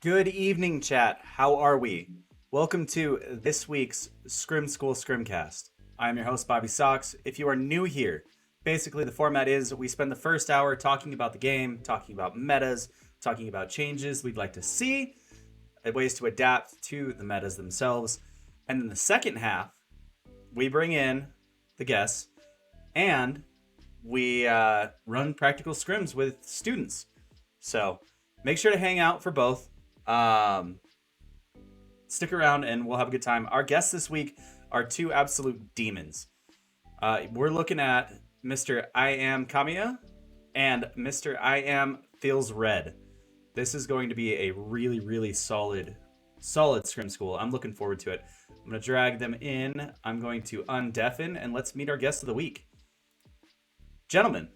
Good evening, chat. How are we? Welcome to this week's Scrim School ScrimCast. I'm your host, Bobby Socks. If you are new here, basically the format is we spend the first hour talking about the game, talking about metas, talking about changes we'd like to see, ways to adapt to the metas themselves. And then the second half, we bring in the guests and we run practical scrims with students. So make sure to hang out for both. Stick around and we'll have a good time. Our guests this week are two absolute demons. We're looking at Mr. I Am Kamiya and Mr. I Am FeelsRed. This is going to be a really, really solid scrim school. I'm looking forward to it. I'm going to drag them in. I'm going to undeafen and let's meet our guest of the week. Gentlemen.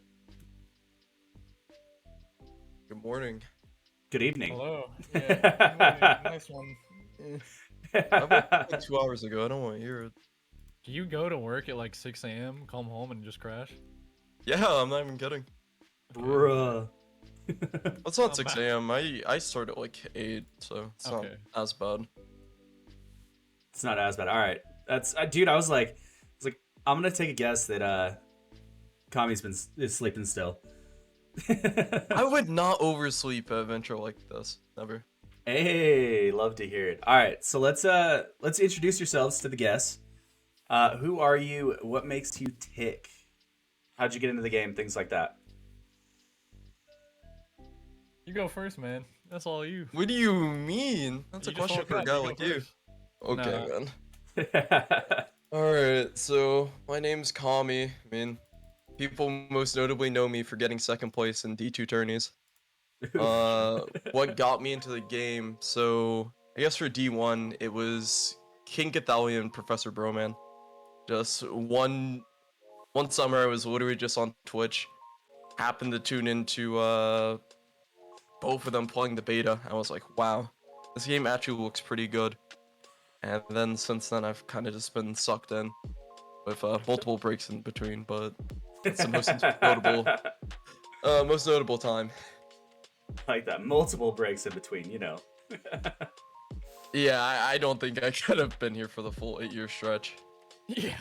Good morning. Good evening. Hello. Yeah, nice one. I went 2 hours ago. I don't want to hear it. Do you go to work at like 6 a.m., come home, and just crash? Yeah, I'm not even kidding. Bruh. It's not 6 a.m. I start at like 8, so it's not as bad. It's not as bad. All right. That's dude, I was like I'm going to take a guess that Kami's is sleeping still. I would not oversleep at a venture like this. Never. Hey, love to hear it. All right, so let's introduce yourselves to the guests. Who are you? What makes you tick? How'd you get into the game? Things like that. You go first, man. That's all you. What do you mean? That's a You just question woke for a up, guy you go like you. first. Okay, Nah. man. Alright, so my name's Kami. I mean, people most notably know me for getting second place in D2 tourneys. What got me into the game? So I guess for D1 it was King Cathalion and Professor Broman. Just one summer I was literally just on Twitch, happened to tune into both of them playing the beta. I was like, wow, this game actually looks pretty good. And then since then I've kind of just been sucked in with multiple breaks in between, but it's the most notable time. Like that, multiple breaks in between, you know. Yeah, I don't think I could have been here for the full 8-year stretch. Yeah.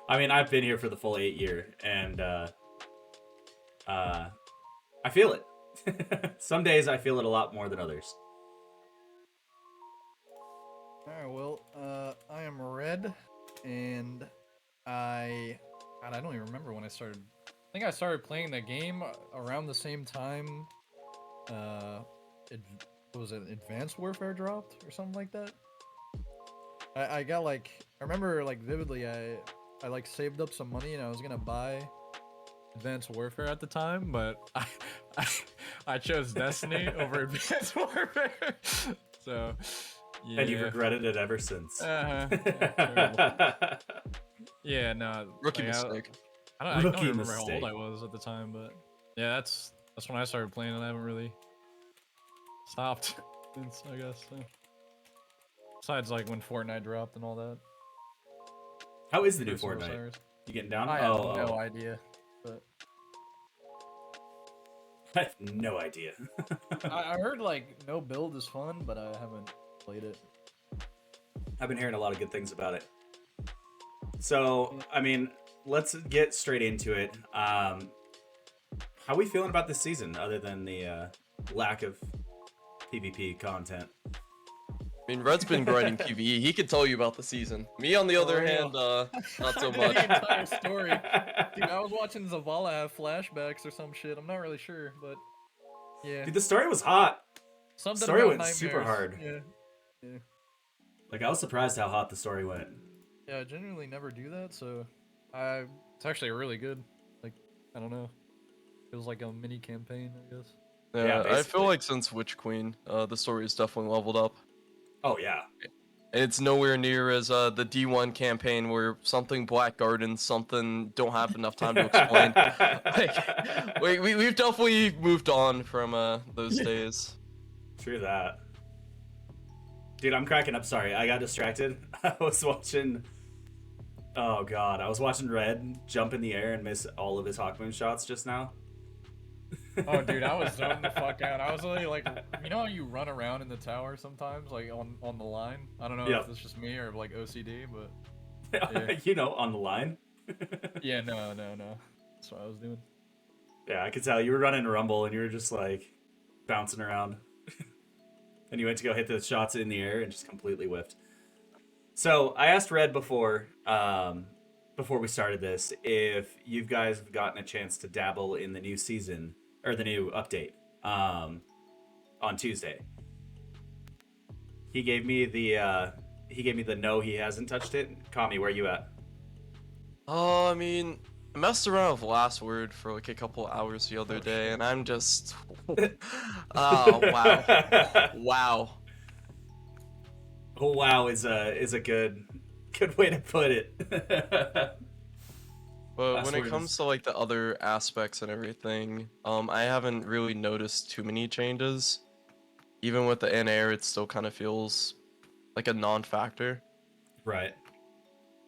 I mean, I've been here for the full 8 year, and I feel it. Some days I feel it a lot more than others. Alright, well, I am Red, and God, I don't even remember when I started. I think I started playing the game around the same time, what was it, Advanced Warfare dropped, or something like that? I got like, I remember like vividly, I like saved up some money and I was gonna buy Advanced Warfare at the time, but I chose Destiny over Advanced Warfare. So, yeah. And you've regretted it ever since. Yeah, no. Rookie like, mistake. I don't Rookie remember how old mistake. I was at the time, but yeah, that's when I started playing, and I haven't really stopped since, I guess. So. Besides, like when Fortnite dropped and all that. How is the new Crucible Fortnite? Cyrus. You getting down? I have no idea, but I have no idea. I heard like no build is fun, but I haven't played it. I've been hearing a lot of good things about it. So, I mean, let's get straight into it. How are we feeling about this season, other than the lack of PvP content? I mean, Red's been grinding PvE. He could tell you about the season. Me, on the other hand, not so The much. entire story. Dude, I was watching Zavala have flashbacks or some shit. I'm not really sure, but yeah. Dude, the story was hot. Something story about went super nightmares. hard. Yeah. Like, I was surprised how hot the story went. Yeah, I genuinely never do that, so It's actually really good. Like, I don't know. It was like a mini campaign, I guess. Yeah, I feel basically. like since Witch Queen, the story has definitely leveled up. Oh, yeah. And it's nowhere near as the D1 campaign where something Black Garden, something don't have enough time to explain. Like, we've definitely moved on from those days. True that. Dude, I'm cracking up. Sorry, I got distracted. I was watching... Oh, God. I was watching Red jump in the air and miss all of his Hawkmoon shots just now. Oh, dude, I was zoning the fuck out. I was literally like, you know how you run around in the tower sometimes, like on the line? I don't know Yep. if it's just me or like OCD, but yeah. You know, on the line. Yeah, no. That's what I was doing. Yeah, I could tell you were running Rumble and you were just like bouncing around. And you went to go hit the shots in the air and just completely whiffed. So I asked Red before we started this if you guys have gotten a chance to dabble in the new season or the new update on Tuesday. He gave me the no, he hasn't touched it. Kami, where you at? Oh, I mean, I messed around with Last Word for like a couple hours the other day, and I'm just. Oh wow, wow. Oh wow is a good way to put it. But Last when it Word comes is- to like the other aspects and everything, I haven't really noticed too many changes. Even with the in-air, it still kind of feels like a non-factor. Right.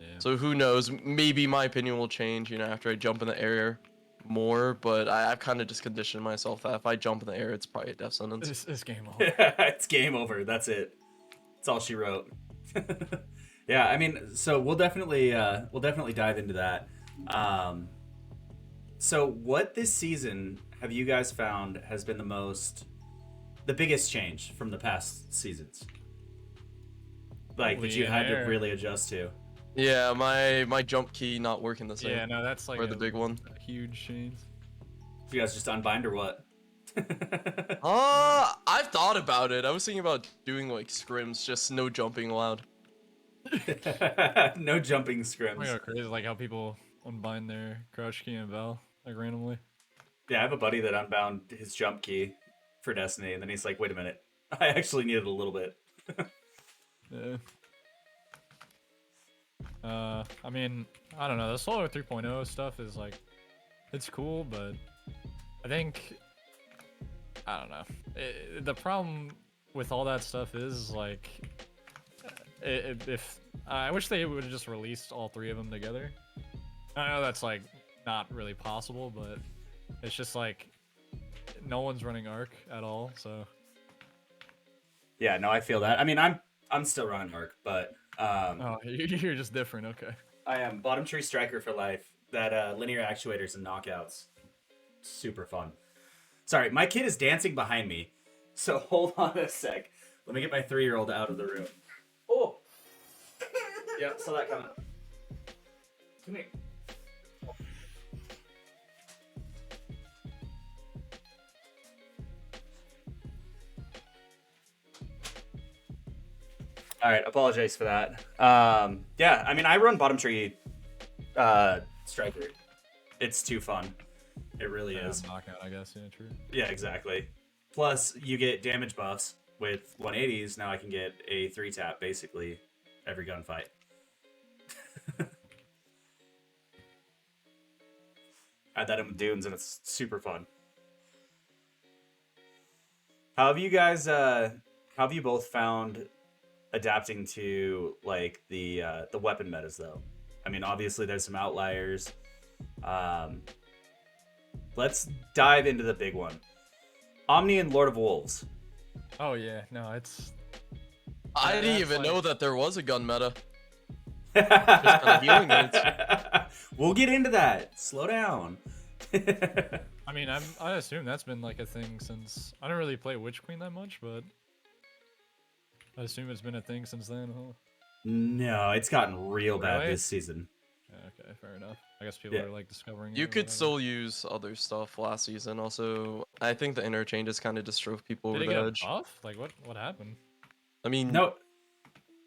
Yeah. So who knows? Maybe my opinion will change, after I jump in the air more. But I've kind of just conditioned myself that if I jump in the air, it's probably a death sentence. It's game over. It's game over. That's it. That's all she wrote. Yeah, I mean, so we'll definitely dive into that. So what this season have you guys found has been the biggest change from the past seasons? Like that you had to really adjust to. Yeah, my jump key not working the same. Yeah, no, that's like Or the big one. a huge change. You guys just unbind or what? I've thought about it. I was thinking about doing like scrims, just no jumping allowed. No jumping I scrims. go crazy, like how people unbind their crouch key and Val, like randomly. Yeah, I have a buddy that unbound his jump key for Destiny, and then he's like, "Wait a minute, I actually need it a little bit." Yeah. I mean, I don't know. The Solar 3.0 stuff is like, it's cool, but I think, I don't know. The problem with all that stuff is like, if I wish they would have just released all three of them together. I know that's like not really possible, but it's just like no one's running Arc at all, so. Yeah, no, I feel that. I mean, I'm still running Arc, but Oh, you're just different. Okay. I am bottom tree striker for life. That linear actuators and knockouts, super fun. Sorry, my kid is dancing behind me, so hold on a sec. Let me get my 3-year-old out of the room. Oh, yep, saw that coming. Come here. All right, apologize for that. Yeah, I mean, I run bottom tree striker. It's too fun. It really is. Knockout, I guess. Yeah, true. Yeah, exactly. Plus, you get damage buffs with 180s. Now I can get a 3-tap basically every gunfight. Add that in with Dunes, and it's super fun. How have you guys? How have you both found adapting to like the weapon metas though? I mean, obviously there's some outliers. Let's dive into the big one. Omni and Lord of Wolves. Oh yeah, no, it's. I didn't that's even like- know that there was a gun meta. kinda healing units. We'll get into that. Slow down. I mean, I assume that's been like a thing since I don't really play Witch Queen that much, but I assume it's been a thing since then, huh? No, it's gotten real bad Really? this season. Yeah, okay, fair enough. I guess people Yeah. are like discovering. it You or could whatever. still use other stuff last season. Also, I think the interchanges kind of just drove people Did over it the get a edge. buff? Like what happened? I mean, No,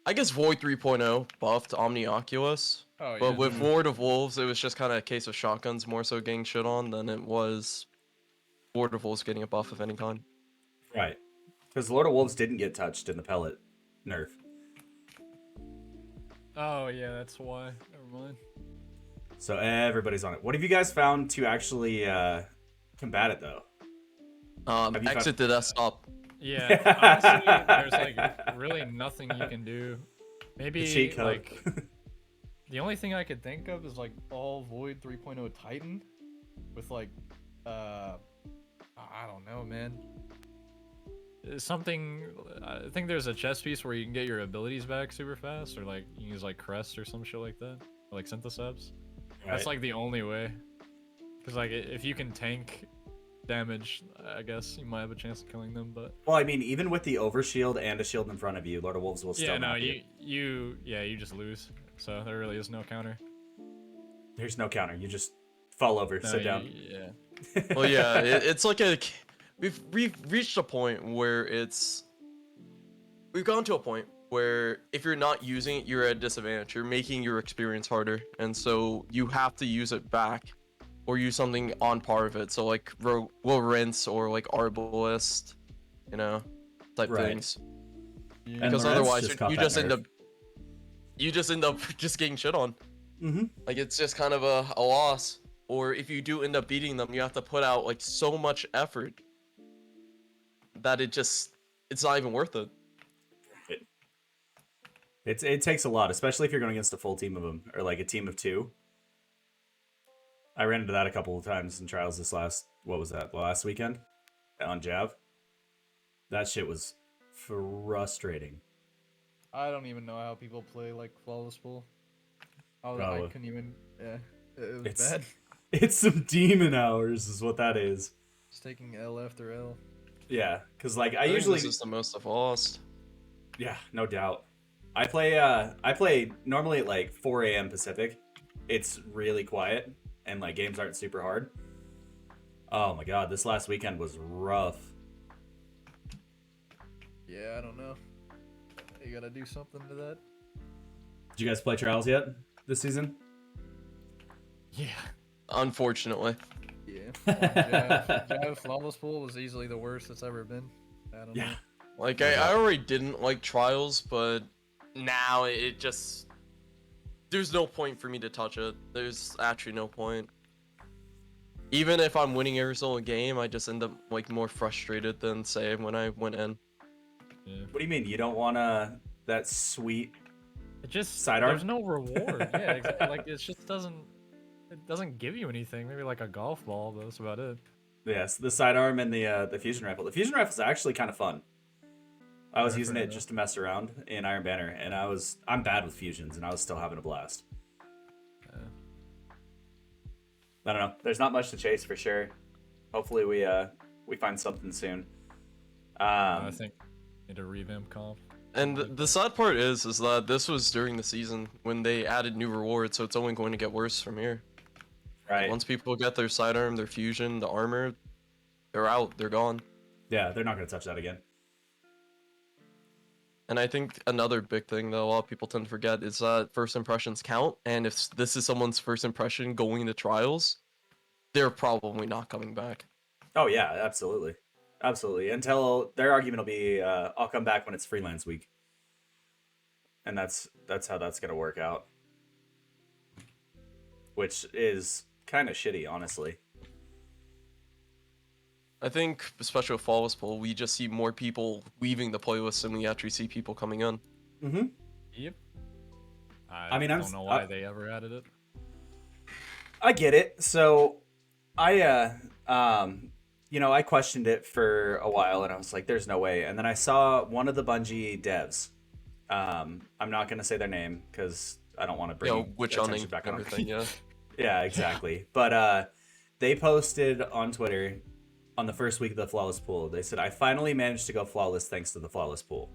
I guess Void 3.0 buffed Omni Oculus, Oh yeah. but with Mhm. Lord of Wolves, it was just kind of a case of shotguns more so getting shit on than it was Lord of Wolves getting a buff of any kind. right. Because Lord of Wolves didn't get touched in the pellet nerf. Oh yeah, that's why. Never mind. So everybody's on it. What have you guys found to actually combat it though? Have you Exit the desktop. Yeah, honestly, there's like really nothing you can do. Maybe The cheat code. like the only thing I could think of is like all Void 3.0 Titan with like I I don't know, man. Something, I think there's a chess piece where you can get your abilities back super fast, or like you can use like Crest or some shit like that, or like Syntheseps. That's like the only way. Because like if you can tank damage, I guess you might have a chance of killing them. But Well, I mean, even with the overshield and a shield in front of you, Lord of Wolves will still yeah, no, knock you. you just lose. So there really is no counter. There's no counter. You just fall over, No, sit down. Yeah. Well, yeah, it's like we've reached a point where we've gone to a point where if you're not using it, you're at a disadvantage. You're making your experience harder, and so you have to use it back, or use something on par of it. So like will rinse or like Arbalist, type Right. things. Yeah. And Because Lorenz otherwise just caught you that just end nerf. up just getting shit on. Mm-hmm. Like it's just kind of a loss. Or if you do end up beating them, you have to put out like so much effort that it's not even worth it. It takes a lot, especially if you're going against a full team of them or like a team of two. I ran into that a couple of times in trials this last weekend on Jav. That shit was frustrating. I don't even know how people play like flawless pool. I Probably. couldn't even. Yeah, it was It's- bad. It's some demon hours, is what that is. Just taking L after L. Yeah, because like I think usually, this is the most I've lost. yeah, no doubt. I play normally at like 4 a.m. Pacific. It's really quiet and like games aren't super hard. Oh my god, this last weekend was rough. Yeah, I don't know. You gotta do something to that. Did you guys play trials yet this season? Yeah. Unfortunately. Yeah. Jav flawless pool was easily the worst it's ever been. I don't Yeah. know. Like I already didn't like trials, but now it just there's no point for me to touch it. There's actually no point. Even if I'm winning every single game, I just end up like more frustrated than say when I went in. Yeah. What do you mean? You don't want that sweet? It just Sidearm? there's no reward. Yeah, exactly. Like it just doesn't give you anything. Maybe like a golf ball, but that's about it. Yes, the sidearm and the fusion rifle. The fusion rifle is actually kind of fun. I was Yeah, using fair it enough. just to mess around in Iron Banner, and I'm bad with fusions, and I was still having a blast. I don't know. There's not much to chase for sure. Hopefully we find something soon. I think need to revamp comp. And the sad part is that this was during the season when they added new rewards, so it's only going to get worse from here. Right. Once people get their sidearm, their fusion, the armor, they're out, they're gone. Yeah, they're not going to touch that again. And I think another big thing that a lot of people tend to forget is that first impressions count, and if this is someone's first impression going into trials, they're probably not coming back. Oh yeah, absolutely, absolutely. Until their argument will be, "I'll come back when it's freelance week," and that's how that's going to work out, which is kind of shitty, honestly. I think, especially with Flawless Pool, we just see more people leaving the playlist than we actually see people coming in. Mm-hmm. Yep. I mean, don't know why they ever added it. I get it. So, I I questioned it for a while, and I was like, "There's no way." And then I saw one of the Bungie devs. I'm not gonna say their name because I don't want to bring Witch attention hunting, back on everything, yeah. Yeah, exactly. But they posted on Twitter on the first week of the Flawless Pool. They said, "I finally managed to go flawless thanks to the Flawless Pool."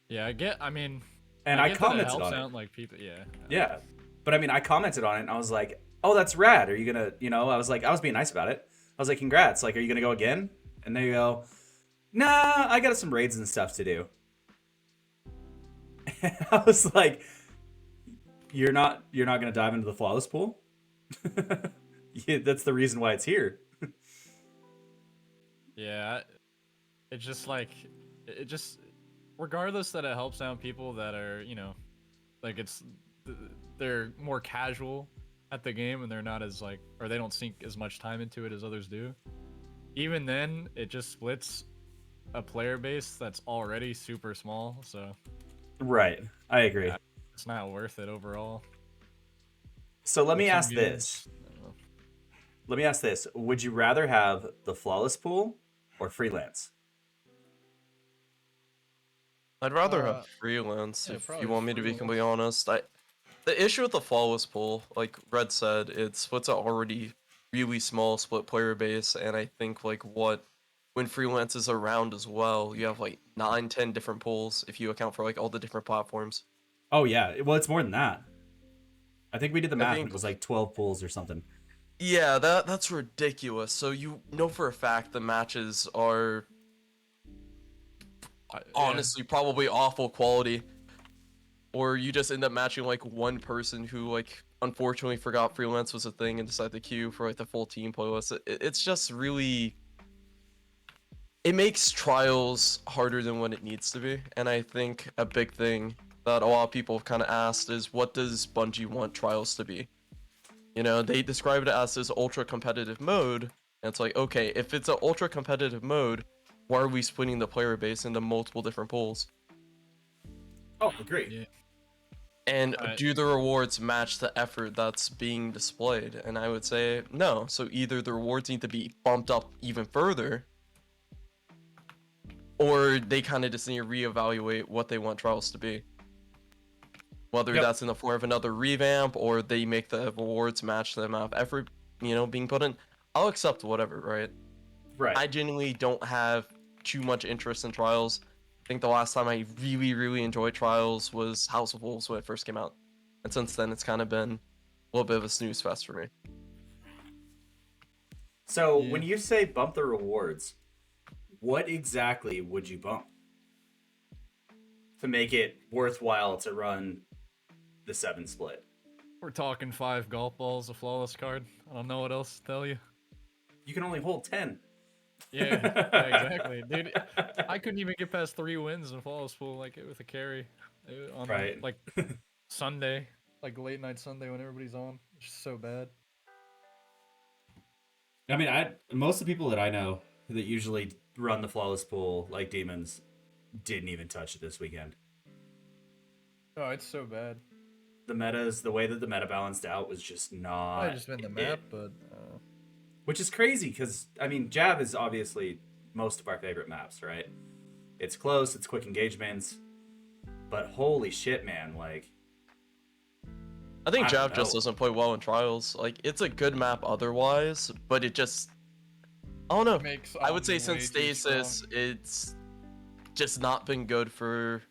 Yeah, I mean, And I get that commented it helps on it. out, like people, yeah. Yeah. But I mean, I commented on it and I was like, "Oh, that's rad. Are you going to, I was being nice about it. I was like, "Congrats. Like, are you going to go again?" And they go, "Nah, I got some raids and stuff to do." And I was like, You're not going to dive into the Flawless Pool?" Yeah, that's the reason why it's here. Yeah, it's just like it just regardless that it helps out people that are like they're more casual at the game and they're not as like or they don't sink as much time into it as others do. Even then, it just splits a player base that's already super small, so Right. I agree. Yeah. It's not worth it overall. So let me Some ask games- this. I don't know. let me ask this: would you rather have the flawless pool or freelance? I'd rather have Uh, freelance yeah, if you probably want me to be completely freelance. honest. The issue with the flawless pool, like Red said, it splits an already really small split player base, and I think like when freelance is around as well, you have like 9, 10 different pools if you account for like all the different platforms. Oh yeah, well it's more than that. I think we did the I math and think it was like 12 pools or something. yeah, that's ridiculous. So you know for a fact the matches are Yeah. honestly probably awful quality, or you just end up matching like one person who like unfortunately forgot freelance was a thing and decided to queue for like the full team playlist. It's just really it makes trials harder than what it needs to be, and I think a big thing that a lot of people have kind of asked is what does Bungie want trials to be? You know, they describe it as this ultra competitive mode, and it's like, okay, if it's an ultra competitive mode, why are we splitting the player base into multiple different pools? Oh, agree. Yeah. And Uh, do the rewards match the effort that's being displayed? And I would say no. So either the rewards need to be bumped up even further, or they kind of just need to reevaluate what they want trials to be. Whether Yep. that's in the form of another revamp or they make the rewards match the amount of effort, being put in, I'll accept whatever, right? Right. I genuinely don't have too much interest in trials. I think the last time I really, really enjoyed trials was House of Wolves when it first came out. And since then, it's kind of been a little bit of a snooze fest for me. So Yeah. when you say bump the rewards, what exactly would you bump to make it worthwhile to run the 7 split? we're talking 5 golf balls, a flawless card. I don't know what else to tell you. You can only hold 10. Yeah, yeah, exactly, dude. I couldn't even get past 3 wins in flawless pool like with a carry on Right. like Sunday. Like late night Sunday when everybody's on. It's just so bad. I mean, most of the people that I know that usually run the flawless pool like demons didn't even touch it this weekend. Oh, it's so bad. The way that the meta balanced out was just not Probably just been the map, it. but Which is crazy because, I mean, Jav is obviously most of our favorite maps, right? It's close, it's quick engagements, but holy shit, man, like... I think I don't Jav just know. doesn't play well in trials. Like, it's a good map otherwise, but it just... I don't know. it makes I would say Omni way since too strong. Stasis, it's just not been good for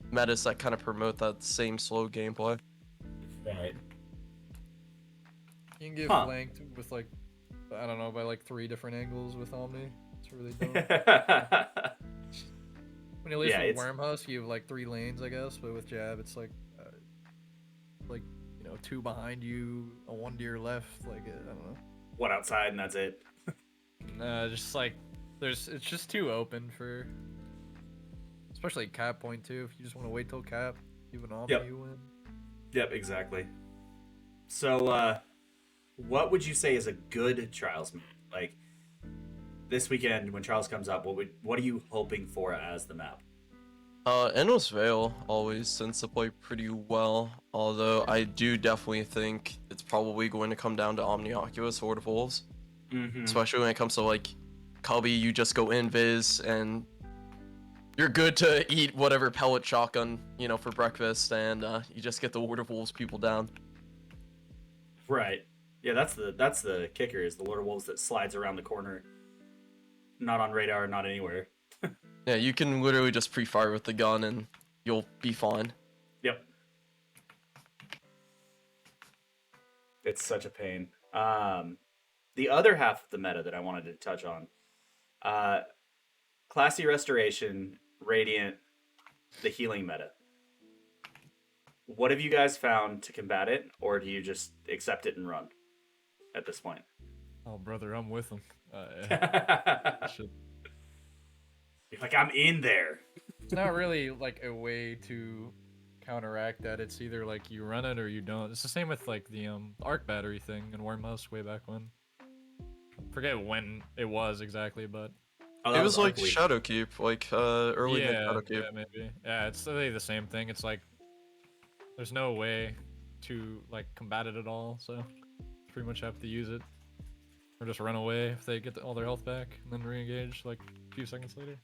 metas that kind of promote that same slow gameplay. Right. You can get Huh. flanked with like, I don't know, by like 3 different angles with Omni. It's really dumb. When you leave Yeah, from it's- Wormhusk, you have like 3 lanes, I guess, but with Jab, it's like 2 behind you, a 1 to your left. Like, I don't know. One outside and that's it. Just like it's just too open for. Especially cap point too. If you just want to wait till cap, even Omni, Yep. you win. Yep, exactly. So, what would you say is a good trials map? Like, this weekend when trials comes up, what are you hoping for as the map? Endless Veil always tends to play pretty well, although I do definitely think it's probably going to come down to Omnioculus Horde of Wolves. Mm-hmm. Especially when it comes to like Cubby, you just go invis and you're good to eat whatever pellet shotgun, for breakfast, and you just get the Horde of Wolves people down. Right. Yeah, that's the kicker is the Lord of Wolves that slides around the corner, not on radar, not anywhere. Yeah, you can literally just pre-fire with the gun and you'll be fine. Yep. It's such a pain. The other half of the meta that I wanted to touch on, Classy Restoration, Radiant, the healing meta. What have you guys found to combat it, or do you just accept it and run at this point? Oh, brother, I'm with them. Shit. You're like, I'm in there. It's not really like a way to counteract that. It's either like you run it or you don't. It's the same with like the arc battery thing in Wormhouse way back when. Forget when it was exactly, but Oh, It that was like Arc Week. Shadowkeep, like early mid yeah, Shadowkeep. yeah, maybe. Yeah, it's really the same thing. It's like there's no way to like combat it at all, so pretty much have to use it. or just run away if they get all their health back and then re-engage like a few seconds later.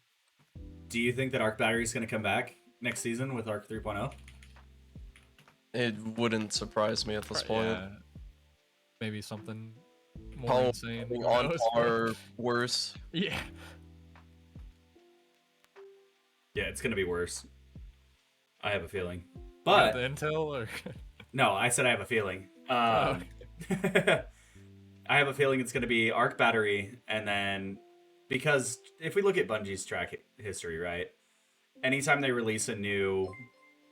Do you think that Arc Battery is going to come back next season with Arc 3.0? It wouldn't surprise me at this point. Yeah, maybe something more Probably insane. Who on knows? par worse. Yeah. Yeah, it's going to be worse. I have a feeling. Got But the intel or no, I said I have a feeling. Oh. I have a feeling it's going to be Arc Battery, and then because if we look at Bungie's track history, right? Anytime they release a new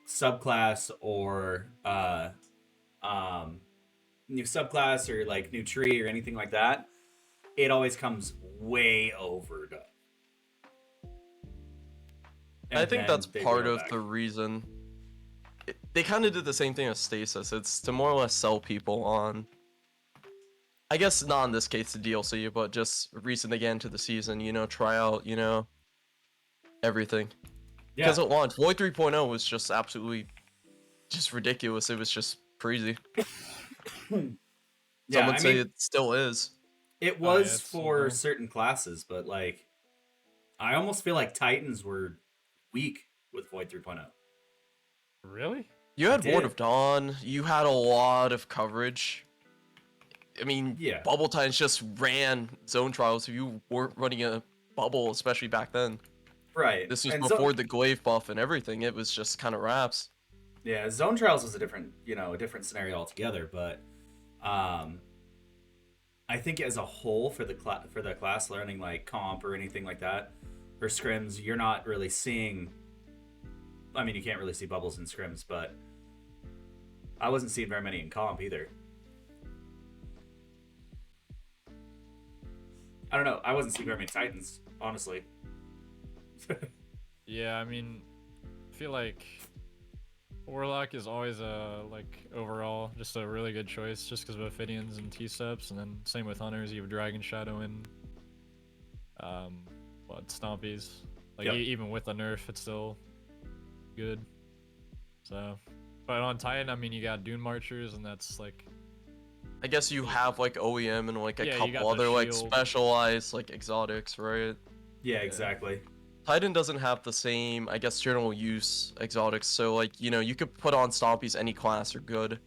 subclass or new subclass or like new tree or anything like that, it always comes way overdone. I think that's part of back. the reason. They kind of did the same thing as Stasis. It's to more or less sell people on, I guess not in this case the DLC, but just recent again to the season, you know, try out, you know, everything. Yeah. Because at launch, Void 3.0 was just absolutely just ridiculous. It was just crazy. Some Yeah, would I say mean, it still is. it Oh, yeah, was it's for so- certain classes, but like, I almost feel like Titans were weak with Void 3.0. Really? You had did. Ward of Dawn, you had a lot of coverage. I mean, Yeah. Bubble Titans just ran zone trials if you weren't running a bubble, especially back then. Right. This was And before the glaive buff and everything. It was just kind of wraps. Yeah, Zone Trials was a different scenario altogether, but I think as a whole for the class learning like comp or anything like that or scrims, you're not really seeing. I mean, you can't really see bubbles in scrims, but I wasn't seeing very many in comp either. I don't know. I wasn't seeing very many Titans, honestly. Yeah, I mean, I feel like Warlock is always like overall just a really good choice just because of Ophidians and T-steps, and then same with Hunters. You have Dragon Shadow and Stompies. Like Yep. even with the nerf, it's still good. So, but on Titan, I mean, you got Dune Marchers, and that's like I guess you have like OEM and like a Yeah, you got couple the other like shield. specialized like exotics, right? Yeah, exactly. Titan doesn't have the same, I guess, general use exotics. So like, you know, you could put on Stompies any class are good.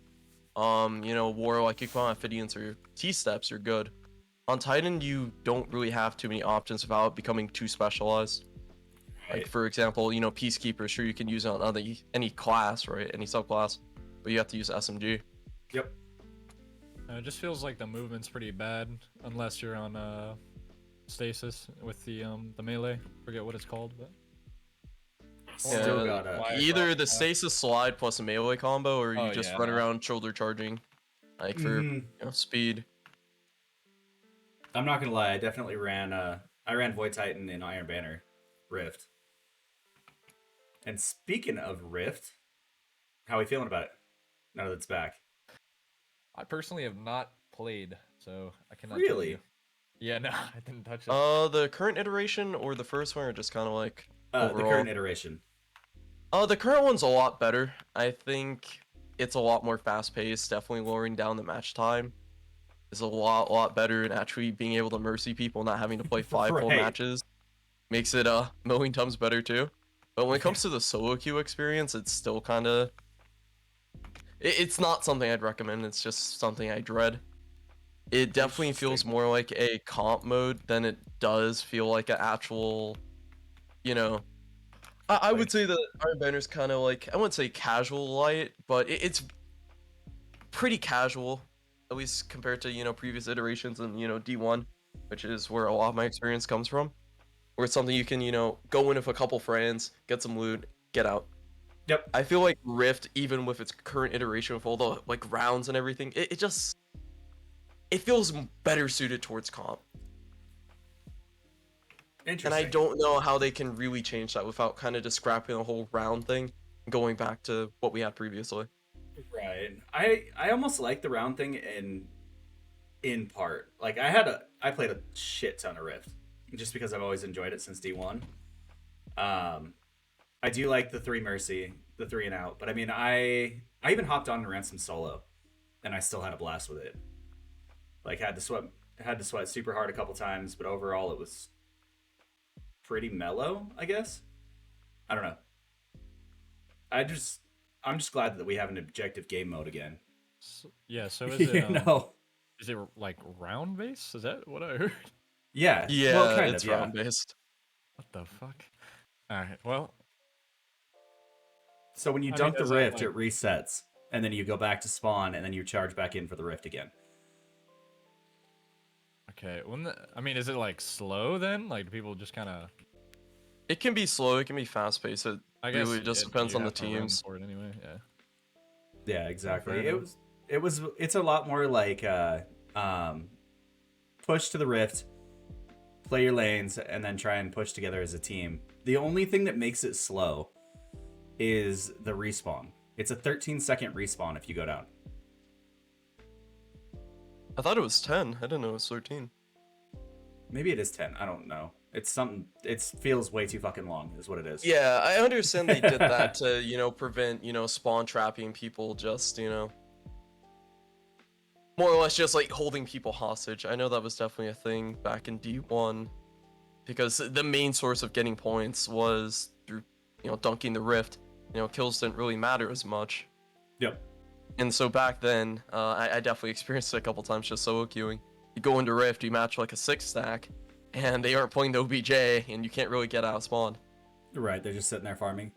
You know, Warlock, you can put on Ophidians or T-steps are good. On Titan, you don't really have too many options without it becoming too specialized. Like Right. for example, you know, Peacekeeper, sure you can use it on any class, right? Any subclass, but you have to use SMG. Yep. it just feels like the movement's pretty bad unless you're on stasis with the melee. Forget what it's called, but Still Yeah, got Why- either the stasis slide plus a melee combo, or you Oh, just yeah, run no. around shoulder charging, like for Mhm. you know, speed. I'm not gonna lie. I definitely ran. I ran Void Titan in Iron Banner, Rift. And speaking of Rift, how are we feeling about it now that it's back? I personally have not played, so I cannot tell Really? you. Yeah, no, I didn't touch it. The current iteration or the first one, or just kind of like The overall? current iteration. The current one's a lot better. I think it's a lot more fast-paced. Definitely lowering down the match time is a lot better, and actually being able to mercy people, not having to play 5 full Right. matches, makes it a million times better too. But when it comes to the solo queue experience, it's still kind of. It's not something I'd recommend. It's just something I dread. It definitely feels Interesting. more like a comp mode than it does feel like an actual, you know. I would Like- say that Iron Banner's kind of like, I wouldn't say casual light, but it's pretty casual, at least compared to, you know, previous iterations and, you know, D1, which is where a lot of my experience comes from. Where it's something you can, you know, go in with a couple friends, get some loot, get out. Yep. I feel like Rift, even with its current iteration with all the like rounds and everything, it just it feels better suited towards comp. Interesting. And I don't know how they can really change that without kind of just scrapping the whole round thing and going back to what we had previously. Right. I almost like the round thing in part. Like I played a shit ton of Rift just because I've always enjoyed it since D1. I do like the 3 Mercy, the 3 and out, but I mean I even hopped on and ran some solo and I still had a blast with it. Like had to had to sweat super hard a couple times, but overall it was pretty mellow, I guess. I don't know. I'm just glad that we have an objective game mode again. Yeah, so is it know? is it like round base? Is that what I heard? Yeah. Yeah, Well, kind it's of. Yeah. round based. What the fuck? Alright, well, So when you I mean, dunk the is that, rift, like- it resets, and then you go back to spawn, and then you charge back in for the rift again. okay. I mean, is it like slow then? Like do people just kind of? It can be slow, it can be fast paced. It I guess really just depends you on the have to run teams. for it anyway. Yeah. Yeah, exactly. fair It's a lot more like push to the rift, play your lanes, and then try and push together as a team. The only thing that makes it slow is the respawn. It's a 13-second respawn if you go down. I thought it was 10. I didn't know it was 13. Maybe it is 10. I don't know. It's something. It feels way too fucking long, is what it is. Yeah, I understand they did that to, prevent, spawn trapping people, just, more or less just like holding people hostage. I know that was definitely a thing back in D1 because the main source of getting points was through, dunking the rift. Kills didn't really matter as much. Yep. And so back then, I definitely experienced it a couple times just solo queuing. You go into rift, you match like a 6-stack, and they aren't playing the OBJ, and you can't really get out of spawn. Right. They're just sitting there farming.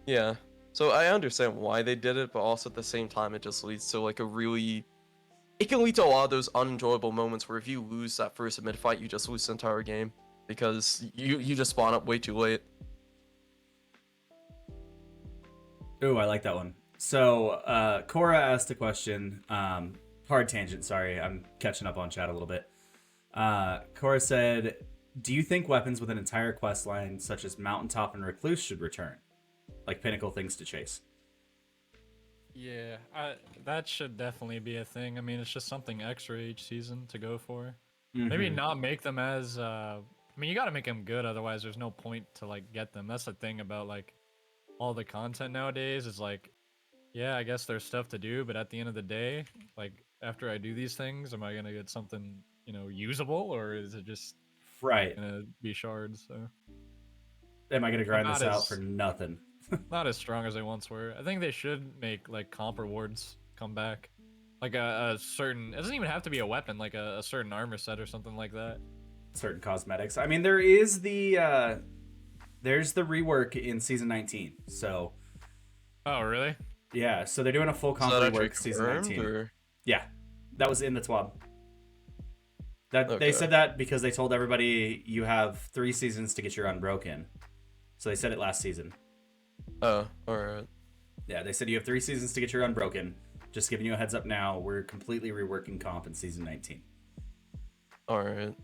Yeah. So I understand why they did it, but also at the same time, it just leads to like it can lead to a lot of those unenjoyable moments where if you lose that first mid fight, you just lose the entire game because you just spawn up way too late. Ooh, I like that one. So, Cora asked a question. Hard tangent, sorry. I'm catching up on chat a little bit. Cora said, do you think weapons with an entire quest line, such as Mountaintop and Recluse, should return? Like pinnacle things to chase? Yeah, that should definitely be a thing. I mean, it's just something extra each season to go for. Maybe not make them as. I mean, you gotta make them good, otherwise there's no point to like get them. That's the thing about like all the content nowadays. Is like, yeah, I guess there's stuff to do, but at the end of the day, like after I do these things, am I gonna get something usable, or is it just Right. gonna be shards? So Am I going to grind not this out as- for nothing? not as strong as they once were. I think they should make like comp rewards come back. Like a certain, it doesn't even have to be a weapon, like a certain armor set or something like that. Certain cosmetics. I mean, there is there's the rework in season 19. So, Oh, really? yeah. So they're doing a full Is comp that actually rework season confirmed, 19. or? Yeah. That was in the TWAB. They Okay. said that because they told everybody you have 3 seasons to get your Unbroken. So they said it last season. Oh, alright. Yeah, they said you have 3 seasons to get your Unbroken. Just giving you a heads up now, we're completely reworking comp in season 19. Alright.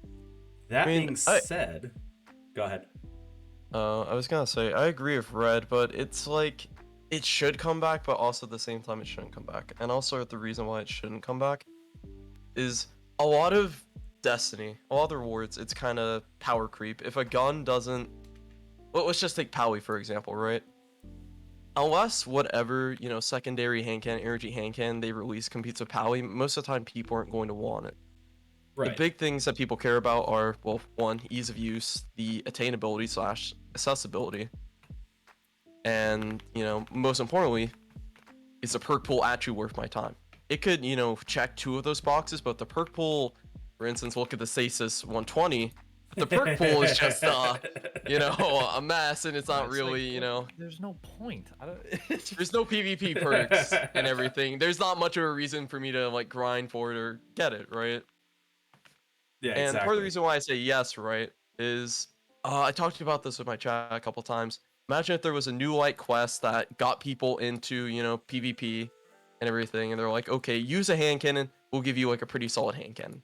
That I mean, being said, go ahead. I was gonna say, I agree with Red, but it's like, it should come back, but also at the same time, it shouldn't come back. And also, the reason why it shouldn't come back is a lot of Destiny, a lot of the rewards, it's kind of power creep. If a gun doesn't. Well, let's just take Powie, for example, right? Unless whatever, secondary hand cannon, energy hand cannon they release competes with Powie, most of the time people aren't going to want it. Right. The big things that people care about are, well, one, ease of use, the attainability / accessibility, and, most importantly, is the perk pool actually worth my time? It could, check 2 of those boxes, but the perk pool, for instance, look at the Stasis 120, the perk pool is just, a mess, and it's not It's really, like, There's no point. I don't. there's no PvP perks and everything. There's not much of a reason for me to, like, grind for it or get it, right? Yeah, And exactly. part of the reason why I say yes, right, is I talked about this with my chat a couple times. Imagine if there was a new light quest that got people into, PvP and everything, and they're like, okay, use a hand cannon, we'll give you like a pretty solid hand cannon.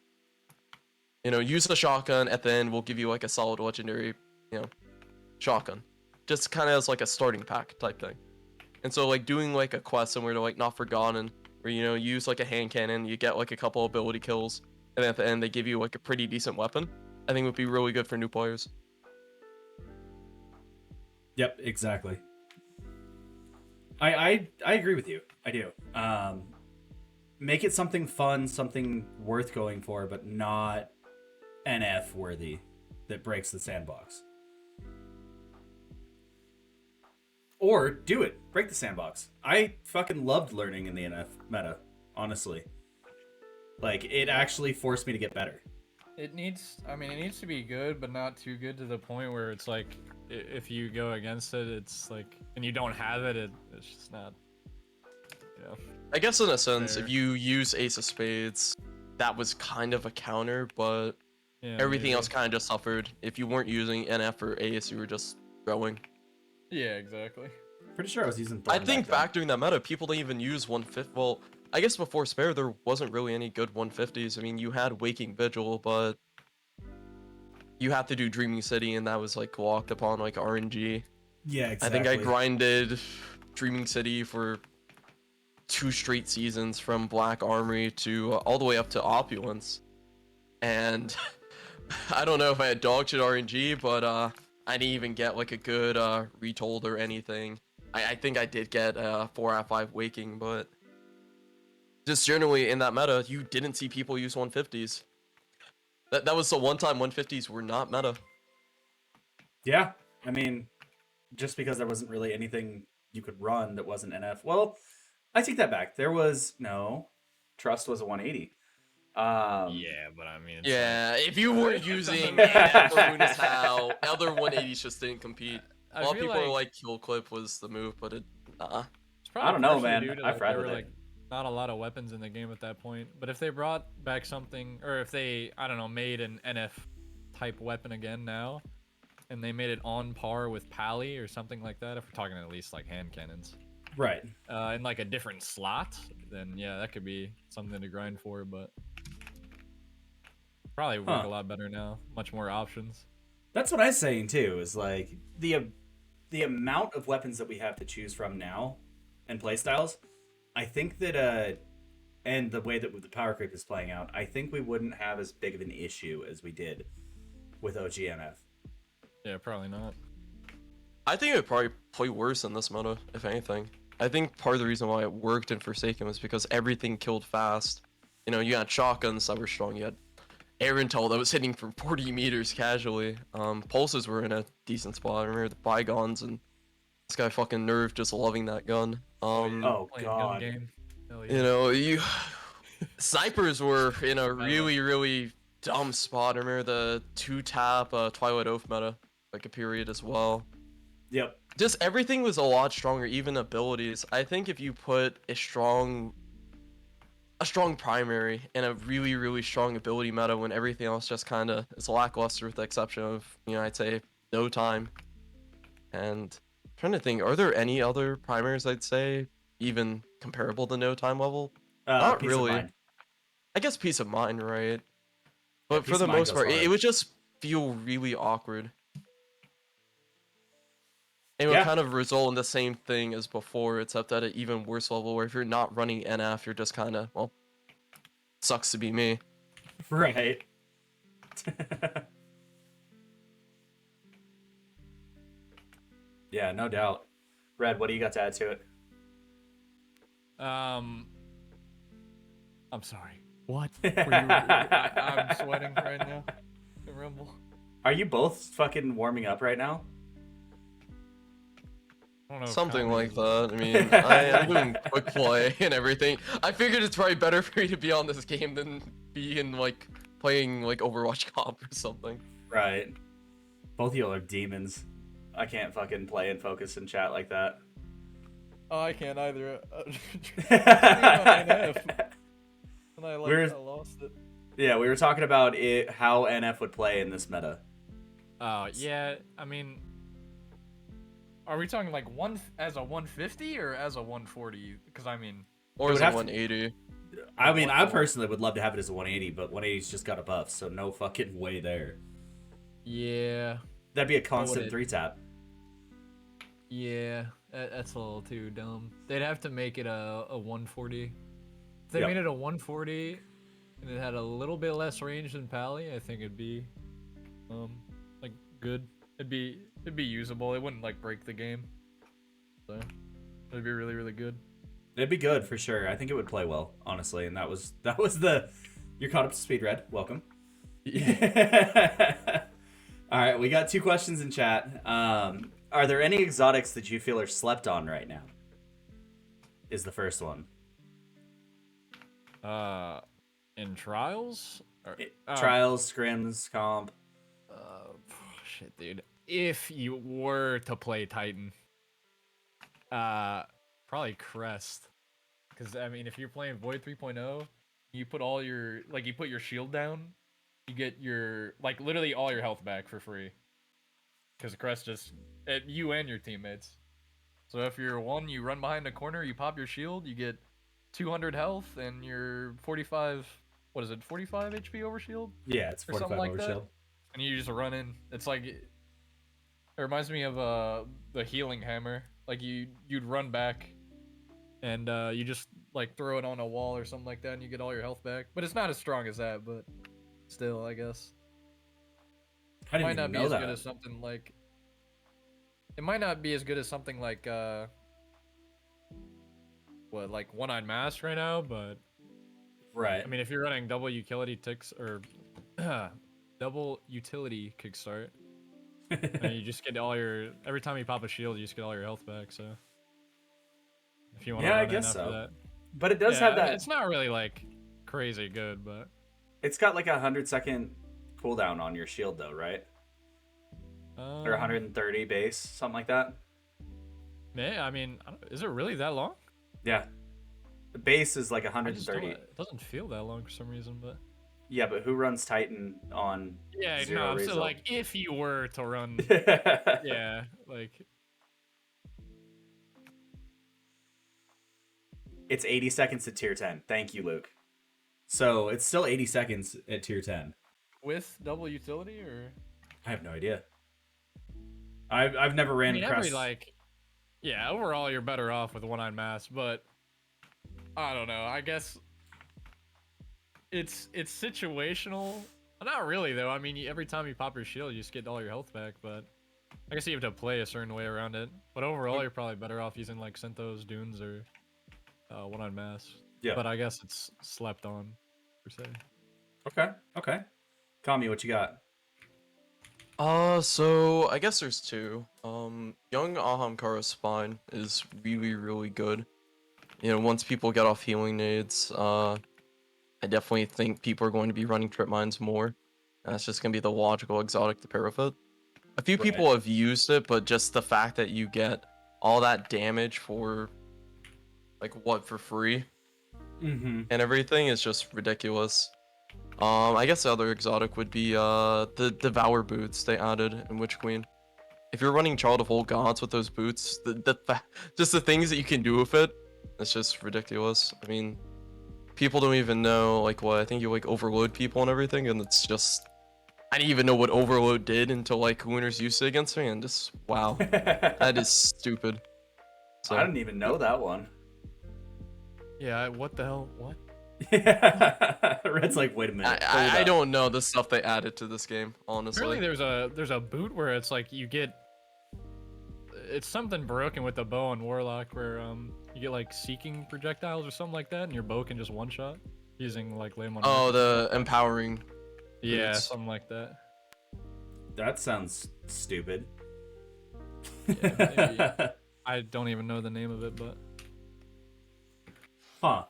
Use the shotgun at the end, we'll give you like a solid legendary, shotgun. Just kind of as like a starting pack type thing. And so like doing like a quest somewhere to like Not Forgotten, where use like a hand cannon, you get like a couple ability kills, and at the end they give you like a pretty decent weapon, I think would be really good for new players. Yep, exactly. I agree with you. I do. make it something fun, something worth going for, but not NF worthy that breaks the sandbox. Or do it. Break the sandbox. I fucking loved learning in the NF meta, honestly. Like, it actually forced me to get better. It needs to be good, but not too good to the point where it's like, if you go against it, it's like, and you don't have it, it's just not, I guess in a sense, Fair. if you use Ace of Spades, that was kind of a counter, but yeah, everything maybe. else kind of just suffered. If you weren't using NF or Ace, you were just throwing. Yeah, exactly. Pretty sure I was using I Thorn think then. back during that meta, people didn't even use 150. Well, I guess before Spare, there wasn't really any good 150s. I mean, you had Waking Vigil, but you had to do Dreaming City, and that was like locked upon like RNG. Yeah, I exactly. think I grinded Dreaming City for 2 straight seasons from Black Armory to all the way up to Opulence. And I don't know if I had dog shit RNG, but I didn't even get like a good retold or anything. I think I did get 4 out of 5 Waking, but just generally in that meta, you didn't see people use 150s. That was the one time 150s were not meta. Yeah, I mean, just because there wasn't really anything you could run that wasn't NF. Well, I take that back. There was no Trust was a 180. Yeah, but I mean, it's Yeah, if you were using doesn't- NF or Luna's How, other 180s just didn't compete. A lot of people are like Kill Clip was the move, but it It's probably I don't know, partially man. due to, I've like, read there with were it. like not a lot of weapons in the game at that point. But if they brought back something, or if they, I don't know, made an NF type weapon again now, and they made it on par with Pally or something like that, if we're talking at least like hand cannons, Right. in like a different slot, then yeah, that could be something to grind for. But probably work Huh. a lot better now. Much more options. That's what I was saying too. Is like the amount of weapons that we have to choose from now, and playstyles. I think that and the way that the power creep is playing out, I think we wouldn't have as big of an issue as we did with OGNF. Yeah, probably not. I think it would probably play worse in this meta, if anything. I think part of the reason why it worked in Forsaken was because everything killed fast. You know, you had shotguns that were strong, you had air intel that was hitting from 40 meters casually. Pulses were in a decent spot. I remember the Bygones, and this guy fucking Nerve just loving that gun. Oh, Playing God. gun game. Hell yeah. You know, snipers were in a really dumb spot. I remember the 2-tap Twilight Oath meta, like a period as well. Yep. Just everything was a lot stronger, even abilities. I think if you put a strong primary and a really strong ability meta when everything else just kind of is lackluster with the exception of, you know, I'd say No Time. And I'm trying to think, are there any other primaries I'd say even comparable to No Time level? Not Peace really. Of mind. I guess Peace of Mind, right? But Peace for of the Mind most goes part, it hard. would just feel really awkward. It would Yeah. kind of result in the same thing as before, except at an even worse level, where if you're not running NF, you're just kind of, well, sucks to be me. Right. Yeah, no doubt. Red, what do you got to add to it? I'm sorry. What? I'm sweating right now. The Rumble. Are you both fucking warming up right now? I don't know if Something Kami like is. that. I mean, I'm doing quick play and everything. I figured it's probably better for me to be on this game than be in, like, playing, like, Overwatch comp or something. Right. Both of y'all are demons. I can't fucking play and focus and chat like that. Oh, I can't either. And I lost it. Yeah, we were talking about how NF would play in this meta. Oh yeah, I mean, are we talking like as a 150 or as a 140? Because I mean, Or It is would it have to- 180? I mean, I personally would love to have it as a 180, but 180's just got a buff, so no fucking way there. yeah, That'd be a constant it? 3-tap. yeah, that's a little too dumb. They'd have to make it a 140. If they Yep. made it a 140 and it had a little bit less range than Pally, I think it'd be, like good. It'd be usable. It wouldn't like break the game. So it'd be really good. It'd be good for sure. I think it would play well, honestly. And that was the. You're caught up to speed, Red. Welcome. Yeah. All right, we got 2 questions in chat. Are there any exotics that you feel are slept on right now? Is the first one. In trials? Or, Trials, scrims, comp. Shit, dude. If you were to play Titan, probably Crest. Because, I mean, if you're playing Void 3.0, you put all your, like, you put your shield down, you get your, like, literally all your health back for free. Because Crest just, you and your teammates. So if you're one, you run behind a corner, you pop your shield, you get 200 health, and you're 45, what is it, 45 HP over shield? Yeah, it's 45 like over that. shield. And you just run in. It's like, it reminds me of the healing hammer. Like you'd run back, and you just like throw it on a wall or something like that, and you get all your health back. But it's not as strong as that, but still, I guess. I It didn't might even not be know as that. good as something like. It might not be as good as something like what, like One-Eyed Mask right now, but Right. I mean, if you're running double utility ticks or double utility kickstart, and you just get all your, every time you pop a shield, you just get all your health back. So if you want to Yeah, I run in guess after so. that, But it does yeah, have I mean, that. it's not really like crazy good, but It's got like a 100-second cooldown on your shield, though, right? Or 130 base, something like that. I mean, is it really that long? Yeah. The base is like I just 130. it doesn't feel that long for some reason, but Yeah, but who runs Titan on yeah, zero no. result? So like, if you were to run, yeah, like It's 80 seconds at tier 10. Thank you, Luke. So it's still 80 seconds at tier 10. with double utility, or I have no idea. I've never ran I mean, across. every like, yeah, overall you're better off with One-Eyed Mask, but I don't know. I guess it's situational. Not really though. I mean, every time you pop your shield, you just get all your health back. But I guess you have to play a certain way around it. But overall, you're probably better off using like Synthos, Dunes, or One-Eyed Mask. Yeah. But I guess it's slept on, per se. Okay. Kami, what you got? So I guess there's 2. Young Ahamkara Spine is really, really good. You know, once people get off healing nades, I definitely think people are going to be running trip mines more. That's just gonna be the logical exotic to pair with it. A few people have used it, but just the fact that you get all that damage for, like, what, for free? Mm-hmm. And everything is just ridiculous. I guess the other exotic would be the Devour boots they added in Witch Queen. If you're running Child of Old Gods with those boots, just the things that you can do with it, it's just ridiculous. I mean, people don't even know, like, what, I think you like overload people and everything, and it's just, I didn't even know what overload did until like winners used it against me, and just, wow, that is stupid. So I didn't even know that one. Yeah. What the hell? What? Red's like, wait a minute. I don't know the stuff they added to this game, honestly. Apparently, there's a boot where it's like you get. It's something broken with the bow and Warlock where you get like seeking projectiles or something like that, and your bow can just one shot using like Lamon. Oh, the empowering. yeah, boots. something like that. That sounds stupid. Yeah, maybe. I don't even know the name of it, but Huh.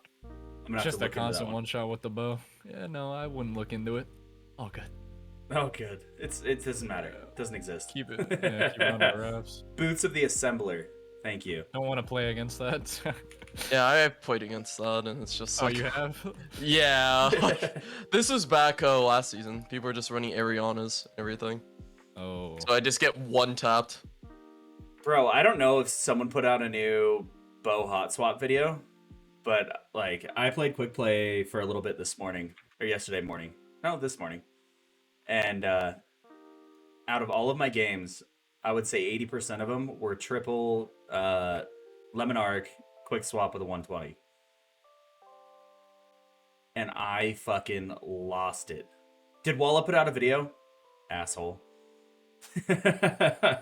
I'm gonna it's have to just a look into that constant one shot with the bow. Yeah, no, I wouldn't look into it. Oh, good. Oh, good. It doesn't matter. It doesn't exist. Keep it. Yeah, keep it under wraps. Boots of the Assembler. Thank you. Don't want to play against that. Yeah, I have played against that, and it's just Oh, like, you have? yeah, like, this was back last season. People were just running Arianas and everything, Oh. so I just get one tapped. Bro, I don't know if someone put out a new bow hot swap video, but like I played quick play for a little bit this morning or yesterday morning. No, this morning. And out of all of my games, I would say 80% of them were triple lemon arc quick swap with a 120. And I fucking lost it. Did Walla put out a video? Asshole. I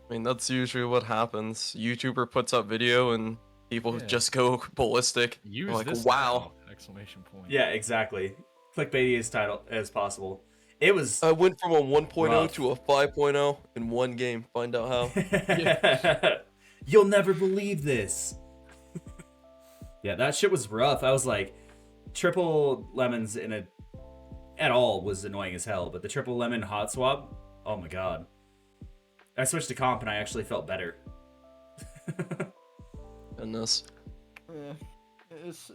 mean, that's usually what happens. YouTuber puts up video and People Yeah. just go ballistic. Use They're like, this wow. now! Exclamation point. Yeah, exactly. Clickbaity as title as possible. It was I went from a 1.0 rough. to a 5.0 in one game. Find out how. You'll never believe this. Yeah, that shit was rough. I was like, triple lemons in a at all was annoying as hell, but the triple lemon hot swap, oh my god. I switched to comp and I actually felt better. Goodness. Yeah, it's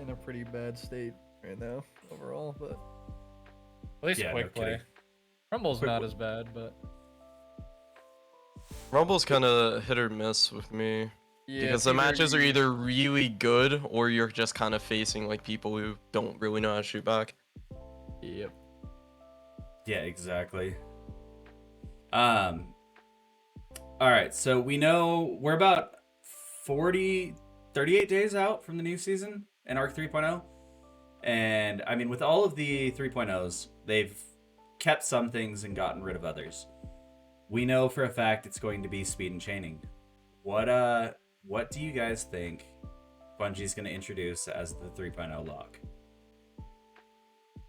in a pretty bad state right now overall, but At least Yeah, quick no play. kidding. Rumble's Quick not play. as bad, but Rumble's kind of hit or miss with me. yeah, Because it's the either matches are you- either really good or you're just kind of facing like people who don't really know how to shoot back. yep. Yeah, exactly. All right, so we know we're about 38 days out from the new season in Arc 3.0. And I mean, with all of the 3.0s, they've kept some things and gotten rid of others. We know for a fact it's going to be speed and chaining. What do you guys think Bungie's going to introduce as the 3.0 lock?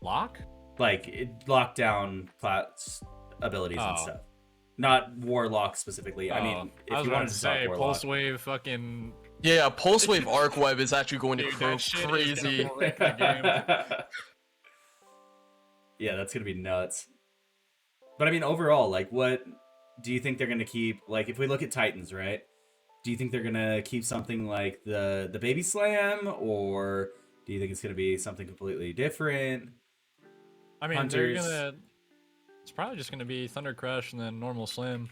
Lock? Like lockdown class abilities and Oh. stuff. Not Warlock specifically. I mean, if I was you about wanted to to talk say Warlock. pulse wave fucking. Yeah, Pulse Wave Arc Web is actually going to Dude, go that shit is crazy. gonna wreck the game. Yeah, that's gonna be nuts. But I mean, overall, like, what do you think they're gonna keep? Like, if we look at Titans, right? Do you think they're gonna keep something like the Baby Slam, or do you think it's gonna be something completely different? I mean, Hunters. they're gonna. It's probably just gonna be Thunder Crush and then normal slam.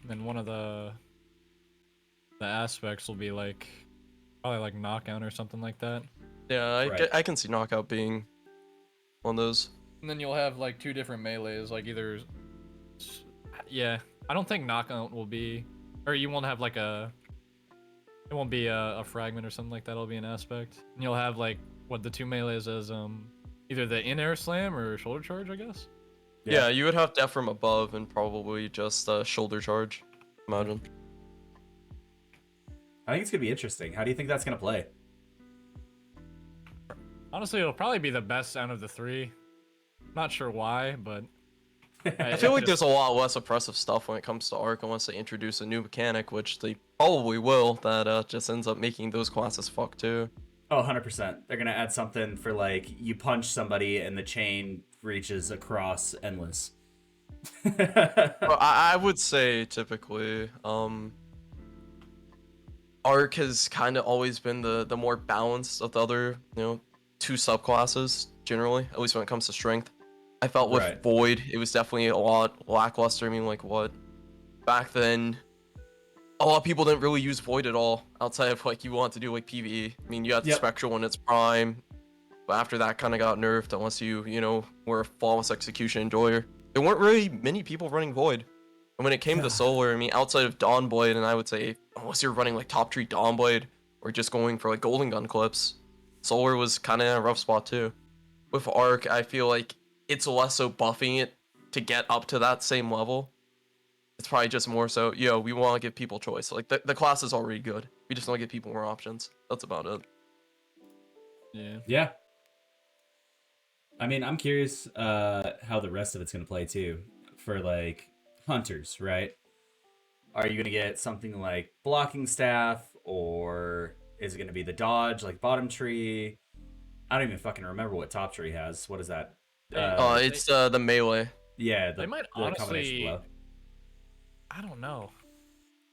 And then one of the aspects will be like probably like knockout or something like that. Yeah, Right. I can see Knockout being one of those. And then you'll have like two different melees, like either. Yeah, I don't think knockout will be, or you won't have like a. It won't be a fragment or something like that. It'll be an aspect, and you'll have like what the two melees as either the in air slam or shoulder charge, I guess. Yeah, you would have Death from above and probably just shoulder charge. Imagine. I think it's gonna be interesting. How do you think that's gonna play? Honestly, it'll probably be the best out of the three. Not sure why, but I feel like there's a lot less oppressive stuff when it comes to Arc unless they introduce a new mechanic, which they probably will, that just ends up making those classes fuck too. Oh, 100%. They're gonna add something for like you punch somebody and the chain reaches across endless. Well, I would say typically, Arc has kind of always been the more balanced of the other, two subclasses generally, at least when it comes to strength. I felt with Right. Void, it was definitely a lot lackluster. I mean, like what? Back then, a lot of people didn't really use Void at all outside of like you want to do like PvE. I mean, you had the Yep. Spectral in its prime, but after that kind of got nerfed unless you were a flawless execution enjoyer. There weren't really many people running Void. And when it came to Solar, I mean, outside of Dawnblade, and I would say, unless you're running like top tree Dawnblade or just going for like Golden Gun clips, Solar was kind of in a rough spot too. With Arc, I feel like it's less so buffing it to get up to that same level. It's probably just more so, we want to give people choice. Like, the class is already good. We just want to give people more options. That's about it. yeah. Yeah. I mean, I'm curious how the rest of it's going to play too. For like hunters, right? Are you going to get something like blocking staff, or is it going to be the dodge like bottom tree? I don't even fucking remember what top tree has. What is that? It's the melee. Yeah, They might the combination honestly. blow. I don't know.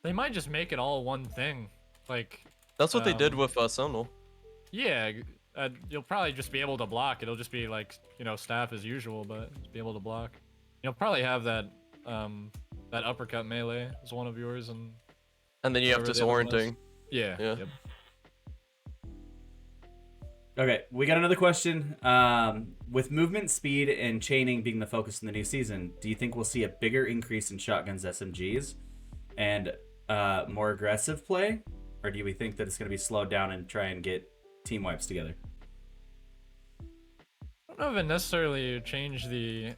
They might just make it all one thing. Like, That's what they did Um, with Sentinel. yeah, you'll probably just be able to block. It'll just be like, staff as usual, but just be able to block. You'll probably have that uppercut melee as one of yours, and And then you have whatever the other one is. disorienting. yeah. Yeah. Yep. Okay, we got another question. With movement, speed, and chaining being the focus in the new season, do you think we'll see a bigger increase in shotguns, SMGs, and more aggressive play? Or do we think that it's going to be slowed down and try and get team wipes together? I don't know if it necessarily changed the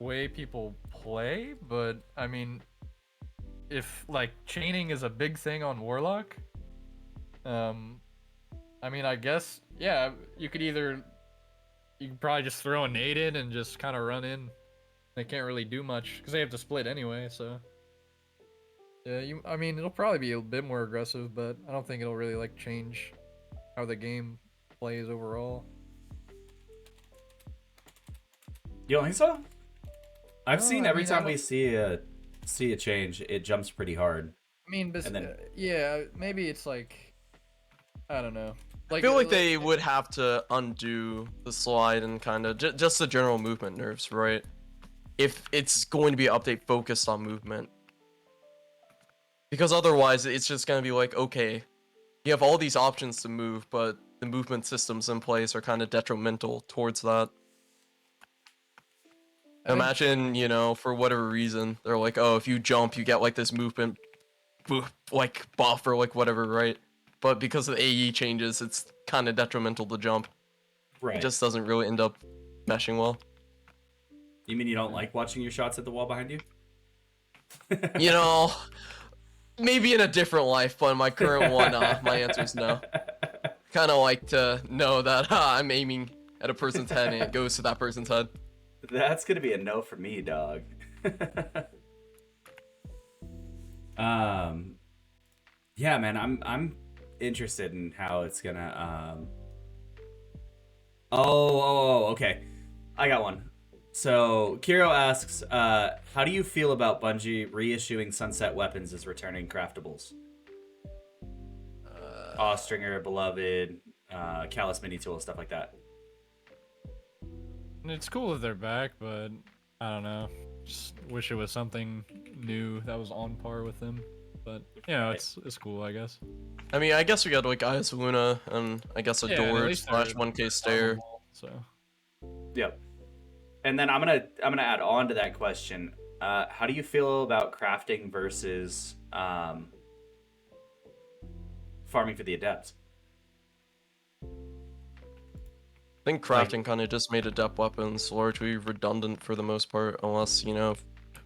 way people play, but I mean, if like chaining is a big thing on Warlock, I mean, I guess, yeah, you could probably just throw a nade in and just kind of run in. They can't really do much because they have to split anyway, so. Yeah, I mean, it'll probably be a bit more aggressive, but I don't think it'll really, like, change how the game plays overall. You don't think so? I've No, seen I every mean, time we see a change, it jumps pretty hard. I mean, but, And then- yeah, maybe it's like, I don't know. I feel like they would have to undo the slide and kind of just the general movement nerfs, right? If it's going to be an update focused on movement. Because otherwise, it's just going to be like, okay, you have all these options to move, but the movement systems in place are kind of detrimental towards that. Imagine, you know, for whatever reason, they're like, oh, if you jump, you get like this movement, like buff or like whatever, right? But because of the AE changes, it's kind of detrimental to jump. Right. It just doesn't really end up meshing well. You mean you don't like watching your shots at the wall behind you? You know, maybe in a different life, but in my current one, my answer is no. Kind of like to know that I'm aiming at a person's head and it goes to that person's head. That's gonna be a no for me, dog. Yeah, man, I'm interested in how it's gonna. Okay, I got one. So Kiro asks, how do you feel about Bungie reissuing sunset weapons as returning craftables? Austringer, Beloved, Callus Mini Tool, stuff like that. It's cool that they're back, but I don't know. Just wish it was something new that was on par with them. But you know, it's cool, I guess. I mean, I guess we got like Eyes of Luna and I guess a Yeah, and at door least slash they're 1K stair. farmable, So Yep. And then I'm gonna add on to that question. How do you feel about crafting versus farming for the adept? I think crafting kind of just made adept weapons largely redundant for the most part, unless, you know,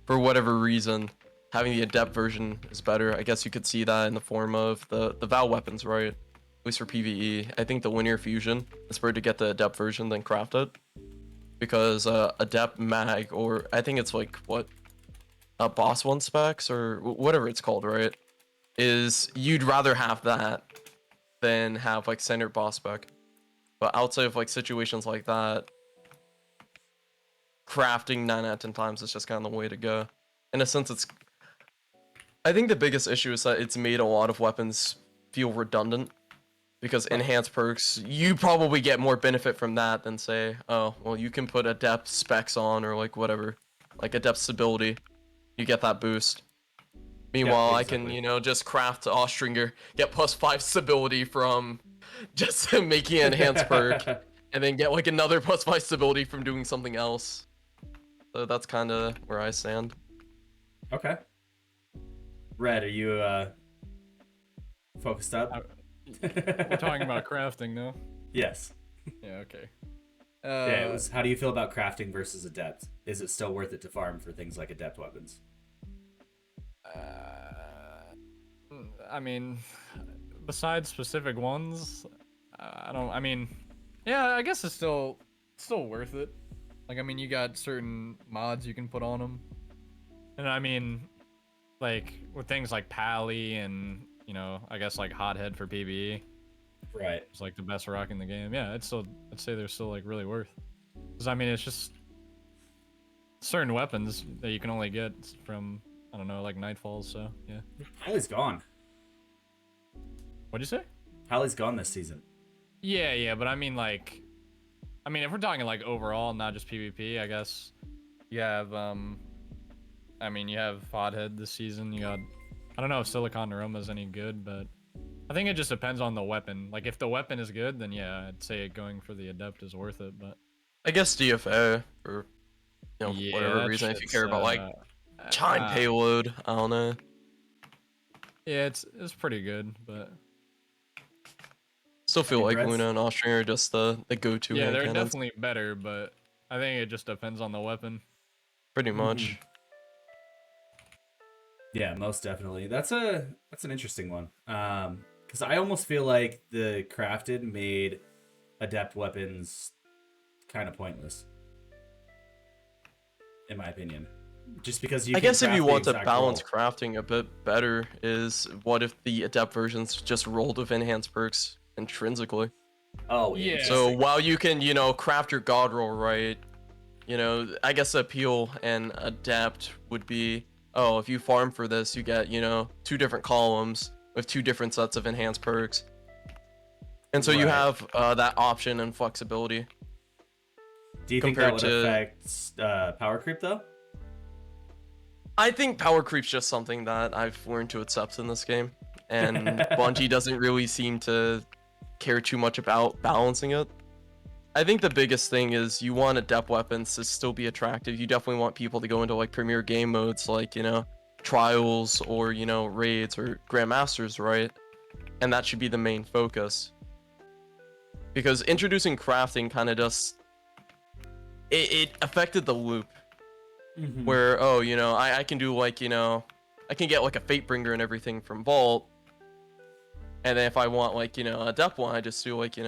for whatever reason, having the adept version is better. I guess you could see that in the form of the Val weapons, right? At least for PvE. I think the linear fusion is better to get the adept version than craft it. Because adept mag, or I think it's like, what? Boss one specs, or whatever it's called, right? Is you'd rather have that than have like standard boss spec. But outside of like situations like that, crafting 9 out of 10 times is just kind of the way to go. In a sense, I think the biggest issue is that it's made a lot of weapons feel redundant. Because enhanced perks, you probably get more benefit from that than say, oh, well, you can put adept specs on or like whatever. Like adept stability, you get that boost. Meanwhile, Yeah, I can, exactly. you know, just craft Austringer, get +5 stability from just making an enhanced perk, and then get like another +5 stability from doing something else. So that's kind of where I stand. Okay. Red, are you focused up? we're talking about crafting now. Yes. Yeah, okay. Yeah, it was. How do you feel about crafting versus adept? Is it still worth it to farm for things like adept weapons? I mean, besides specific ones, I don't. I mean, yeah, I guess it's still worth it. Like, I mean, you got certain mods you can put on them, and I mean, like with things like Pally and you know, I guess like Hothead for PvE. Right. It's like the best rock in the game. Yeah, I'd say they're still like really worth. Because I mean, it's just certain weapons that you can only get from I don't know, like Nightfalls. So yeah. Hallie's gone. What'd you say? Hallie's gone this season. Yeah, but I mean like, if we're talking like overall, not just PvP, I guess you have you have Hothead this season. You got, I don't know if Silicon Aroma is any good, but I think it just depends on the weapon. Like, if the weapon is good, then yeah, I'd say going for the Adept is worth it, but... I guess DFA, for, you know, Yeah, whatever that reason, if you shit's, care about, like, time payload, I don't know. Yeah, it's pretty good, but... Still feel mean, like Red's- Luna and Austrian are just the go-to yeah, hand they're cannons. definitely better, but I think it just depends on the weapon. Pretty much. Yeah, most definitely. That's an interesting one. Because I almost feel like the crafted made adept weapons kind of pointless, in my opinion. Just because you I can guess if you craft the want to exact balance roll. crafting a bit better, is what if the adept versions just rolled with enhanced perks intrinsically? Oh, Yeah. So interesting. while you can, craft your god roll right, I guess appeal and adapt would be, oh, if you farm for this, you get, 2 different columns with 2 different sets of enhanced perks. And so you Right. have that option and flexibility. Do you think that compared would to- affect power creep though? I think power creep's just something that I've learned to accept in this game. And Bungie doesn't really seem to care too much about balancing it. I think the biggest thing is you want adept weapons to still be attractive. You definitely want people to go into like premier game modes like, trials or, raids or grandmasters, right? And that should be the main focus. Because introducing crafting kind of just it affected the loop where, oh, I can do like, I can get like a Fatebringer and everything from Vault. And then if I want like, a depth one, I just do like,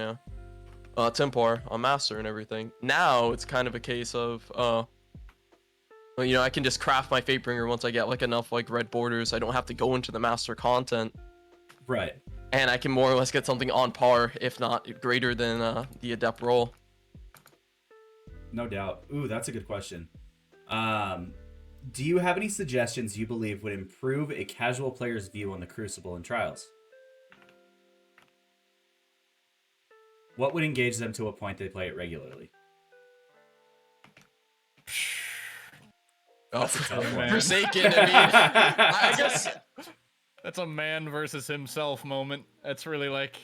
Templar on Master and everything. Now it's kind of a case of, well, I can just craft my Fatebringer once I get like enough like red borders. I don't have to go into the Master content. Right. And I can more or less get something on par, if not greater than the Adept role. No doubt. Ooh, that's a good question. Do you have any suggestions you believe would improve a casual player's view on the Crucible and Trials? What would engage them to a point they play it regularly? Oh, a tough one. Forsaken. I mean, I guess. That's a man versus himself moment. That's really like,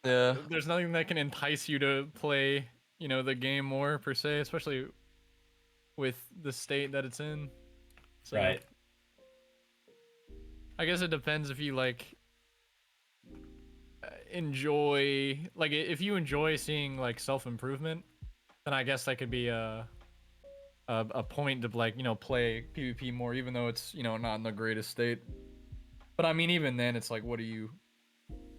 Yeah. there's nothing that can entice you to play, the game more per se, especially with the state that it's in. So, Right. I guess it depends if you like enjoy, like if you enjoy seeing like self-improvement, then I guess that could be a point to like, play PvP more, even though it's, not in the greatest state. But I mean, even then, it's like, what are you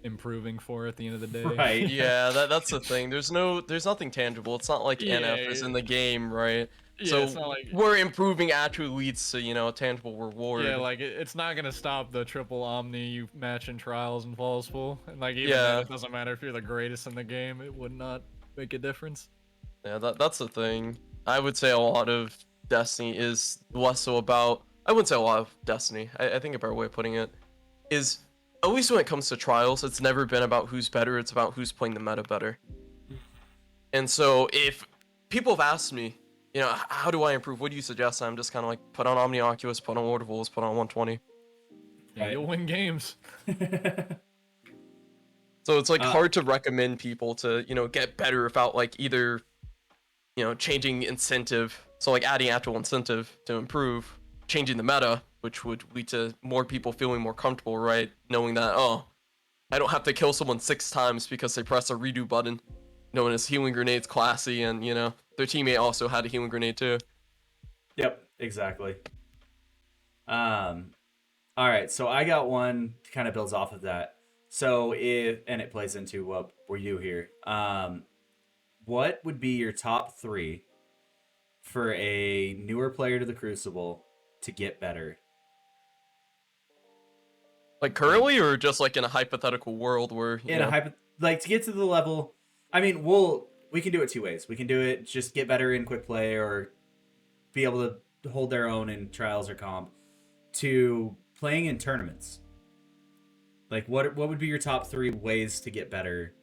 improving for at the end of the day? Right. Yeah, that's the thing. There's nothing tangible. It's not like NF is in the game, right? Yeah, So it's not like, we're improving actually leads to, a tangible reward. yeah, like it's not gonna stop the triple omni you match in trials and falls full. And like even Yeah. then, it doesn't matter if you're the greatest in the game, it would not make a difference. Yeah, that's the thing. I would say a lot of Destiny is less so about. I wouldn't say a lot of Destiny. I think a better way of putting it is, at least when it comes to trials, it's never been about who's better. It's about who's playing the meta better. And so if people have asked me, how do I improve? What do you suggest? I'm just kind of like, put on Omni Oculus, put on Lord of Wolves, put on 120. Yeah, Right. you'll win games. So it's like hard to recommend people to, get better without like either, changing incentive. So like adding actual incentive to improve, changing the meta, which would lead to more people feeling more comfortable, right? Knowing that, oh, I don't have to kill someone 6 times because they press a redo button. Known as healing grenades classy, and their teammate also had a healing grenade too. Yep, exactly. All right, so I got one that kind of builds off of that. So and it plays into what we do here. What would be your top 3 for a newer player to the Crucible to get better? Like currently, or just like in a hypothetical world where Like to get to the level. I mean, we can do it 2 ways. We can do it just get better in quick play or be able to hold their own in trials or comp, to playing in tournaments. Like what would be your top 3 ways to get better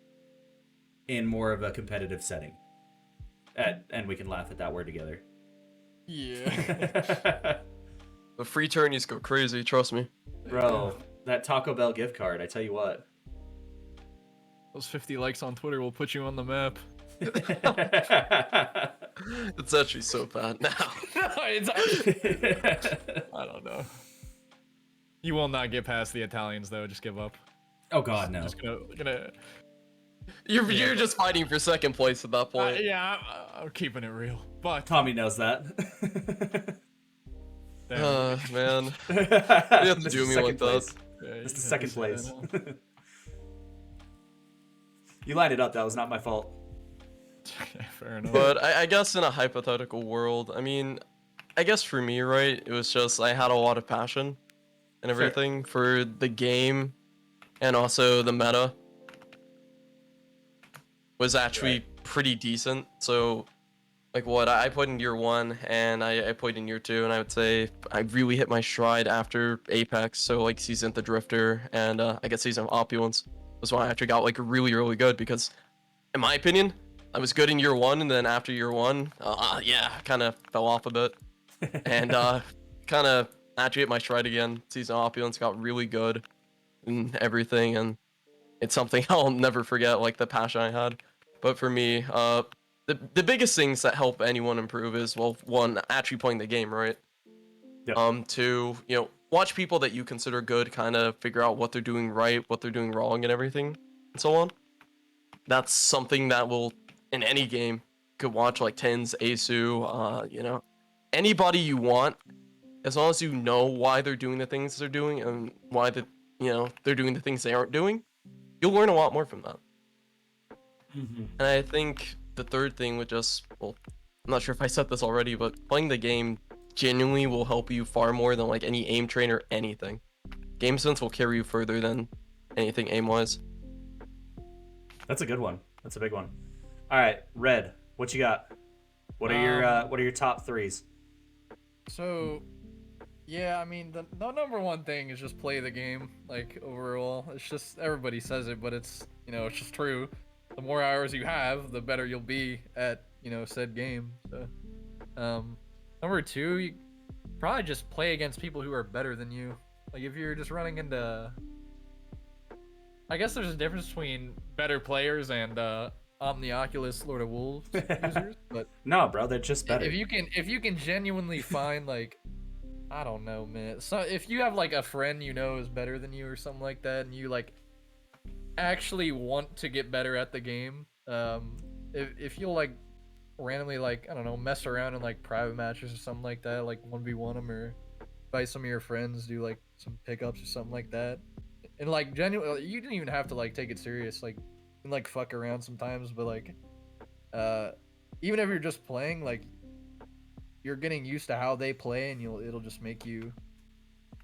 in more of a competitive setting? And we can laugh at that word together. Yeah. the free tourneys go crazy. Trust me. Bro, that Taco Bell gift card, I tell you what. Those 50 likes on Twitter will put you on the map. It's actually so bad now. I don't know. You will not get past the Italians though. Just give up. Oh God, no. Just gonna. You're just fighting for second place at that point. Yeah, I'm keeping it real. But Tommy knows that. damn, Man. You have to This do is me second like place. that. yeah, This is you second have to say place. that You lined it up. That was not my fault. Fair enough. But I guess in a hypothetical world, I mean, I guess for me, right, it was just I had a lot of passion and Sure. everything for the game, and also the meta was actually pretty decent. So, like what I played in year 1 and I played in year 2, and I would say I really hit my stride after Apex. So like Season of the Drifter and I guess Season of Opulence was when I actually got like really good, because in my opinion, I was good in year 1, and then after year 1, yeah, kind of fell off a bit, and kind of actually hit my stride again. Season of Opulence got really good and everything, and it's something I'll never forget, like the passion I had. But for me, the biggest things that help anyone improve is, well, one, actually playing the game, right? Yep. Two, watch people that you consider good, kind of figure out what they're doing right, what they're doing wrong, and everything, and so on. That's something that will, in any game, you could watch like Tins, Asu, anybody you want, as long as you know why they're doing the things they're doing and why they're doing the things they aren't doing, you'll learn a lot more from that. Mm-hmm. And I think the third thing would just, well, I'm not sure if I said this already, but playing the game genuinely will help you far more than like any aim train or anything. Game sense will carry you further than anything aim-wise. That's a good one. That's a big one. All right, Red, what you got? What are your top threes? So, yeah, I mean, the number one thing is just play the game. Like overall, it's just everybody says it, but it's it's just true. The more hours you have, the better you'll be at said game. So, number two, you probably just play against people who are better than you. Like if you're just running into, I guess there's a difference between better players and Omnioculus Lord of Wolves users, but No, bro, they're just better. if you can genuinely find like, I don't know, man. So if you have like a friend is better than you or something like that, and you like actually want to get better at the game, if you'll like randomly like, I don't know, mess around in like private matches or something like that, like 1v1 them, or invite some of your friends, do like some pickups or something like that, and like genuinely, you didn't even have to like take it serious, like you can, like fuck around sometimes, but like even if you're just playing, like you're getting used to how they play, and it'll just make you,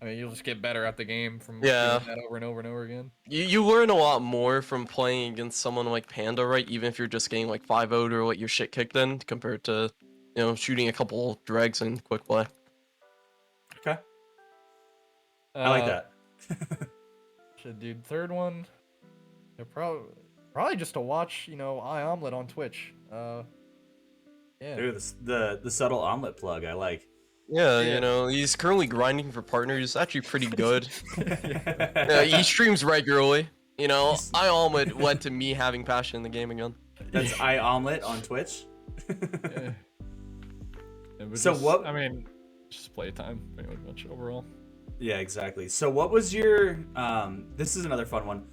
I mean, you'll just get better at the game from doing that over and over and over again. You learn a lot more from playing against someone like Panda, right? Even if you're just getting like 5-0'd or like your shit kicked in, compared to, shooting a couple dregs in quick play. Okay. I like that. Shit, dude. Third one, probably just to watch, iOmelet on Twitch. Yeah. Dude, the subtle omelet plug, I like. Yeah, he's currently grinding for partners. He's actually pretty good. He streams regularly. I almost led to me having passion in the game again. That's iOmelet on Twitch. Yeah. So what? I mean, just playtime, pretty much overall. Yeah, exactly. So what was your this is another fun one.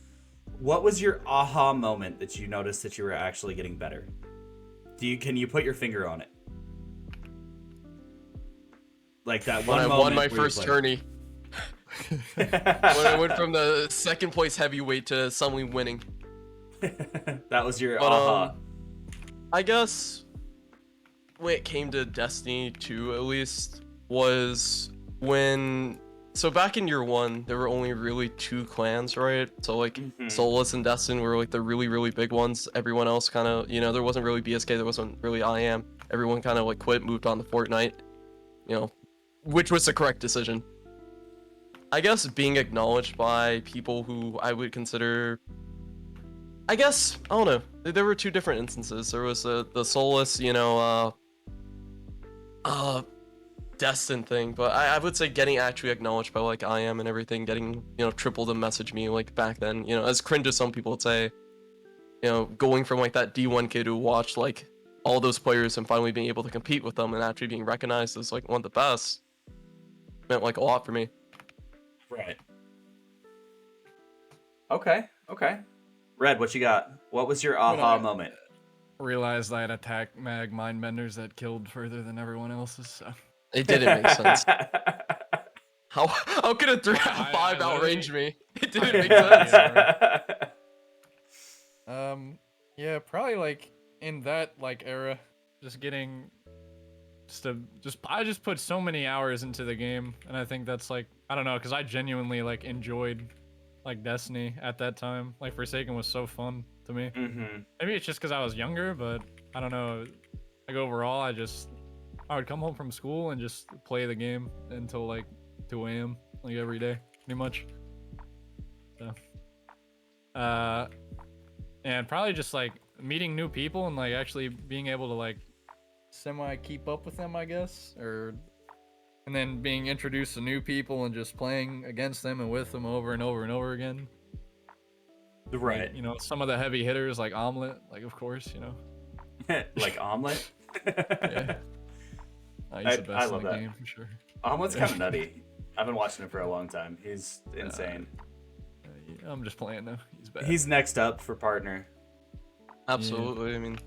What was your aha moment that you noticed that you were actually getting better? Can you put your finger on it? Like that one When I moment won my where you first played. tourney. When I went from the second place heavyweight to suddenly winning. That was your But, aha. I guess when it came to Destiny 2, at least, was when... So back in year 1, there were only really 2 clans, right? So like Solus and Destin were like the really big ones. Everyone else kind of, there wasn't really BSK, there wasn't really IAM. Everyone kind of like quit, moved on to Fortnite, which was the correct decision. I guess being acknowledged by people who I would consider, I don't know. There were 2 different instances. There was the Solus, Destin thing, but I would say getting actually acknowledged by like I am and everything, getting Triple to message me like back then, as cringe as some people would say, going from like that D1 kid who watched like all those players and finally being able to compete with them and actually being recognized as like one of the best meant like a lot for me. Right. Okay. Red, what you got? What was your aha moment? Realized I had attack mag mindbenders that killed further than everyone else's, so. It didn't make sense. How could a 3 I 5 literally- outrange me? It didn't make sense. Yeah, probably like in that like era, just getting I just put so many hours into the game, and I think that's like I don't know, because I genuinely like enjoyed like Destiny at that time. Like Forsaken was so fun to me. Mm-hmm. Maybe it's just because I was younger, but I don't know. Like overall, I would come home from school and just play the game until like 2 a.m. like every day, pretty much. So, and probably just like meeting new people and like actually being able to like semi keep up with them, I guess, and then being introduced to new people and just playing against them and with them over and over and over again. Right. Like, you know, some of the heavy hitters like Omelet, like of course, you know. Like Omelet. Yeah. He's the best I in love the that. game for sure. Omelet's kind of nutty. I've been watching him for a long time. He's insane. I'm just playing though. He's bad. He's next up for partner. Absolutely. I mean,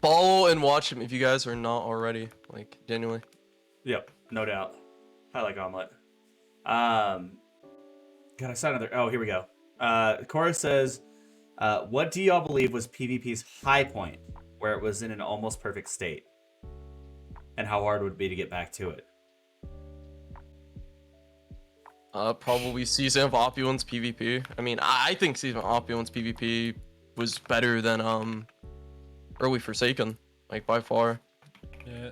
follow and watch him if you guys are not already. Like, genuinely. Yep, no doubt. I like Omelet. God, I saw another. Oh, here we go. Cora says, what do y'all believe was PvP's high point, where it was in an almost perfect state? And how hard would it be to get back to it? Probably Season of Opulence PvP. I mean, I think Season of Opulence PvP was better than early Forsaken, like by far. Yeah.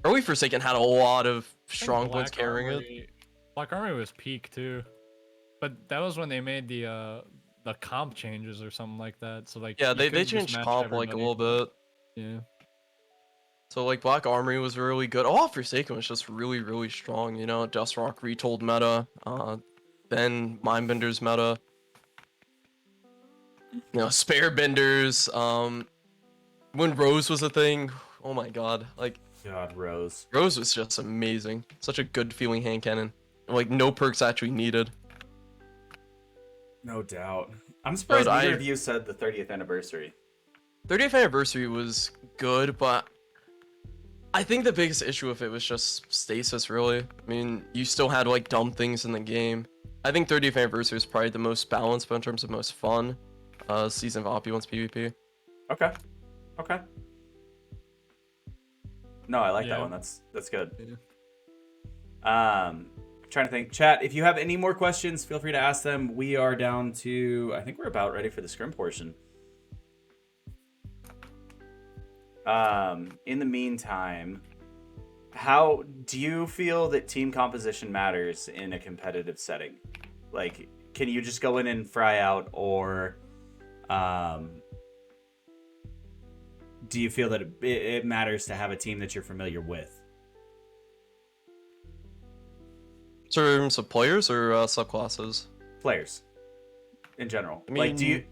Early Forsaken had a lot of I think strong points carrying it. Black Armory was peak too, but that was when they made the comp changes or something like that. So like Yeah, you they couldn't just changed match comp like a everybody. little bit. Yeah. So like Black Armory was really good. Oh, Forsaken was just really, really strong. You know, Dust Rock retold meta, then Mindbender's meta. You know, Spare Benders. When Rose was a thing, oh my god, like God, Rose. Rose was just amazing. Such a good feeling hand cannon. Like no perks actually needed. No doubt. I'm surprised But neither of you said the 30th anniversary. 30th anniversary was good, but I think the biggest issue with it was just stasis, really. I mean, you still had like dumb things in the game. I think 30th anniversary is probably the most balanced, but in terms of most fun, Season of Opulence PvP. Okay. Okay. No, I like that Yeah. one. That's good. Yeah. Trying to think. Chat, if you have any more questions, feel free to ask them. We are down to, I think we're about ready for the scrim portion. In the meantime, how do you feel that team composition matters in a competitive setting? Like, can you just go in and fry out, or do you feel that it matters to have a team that you're familiar with? In terms of players or subclasses? Players, in general. I Like, do you, mean-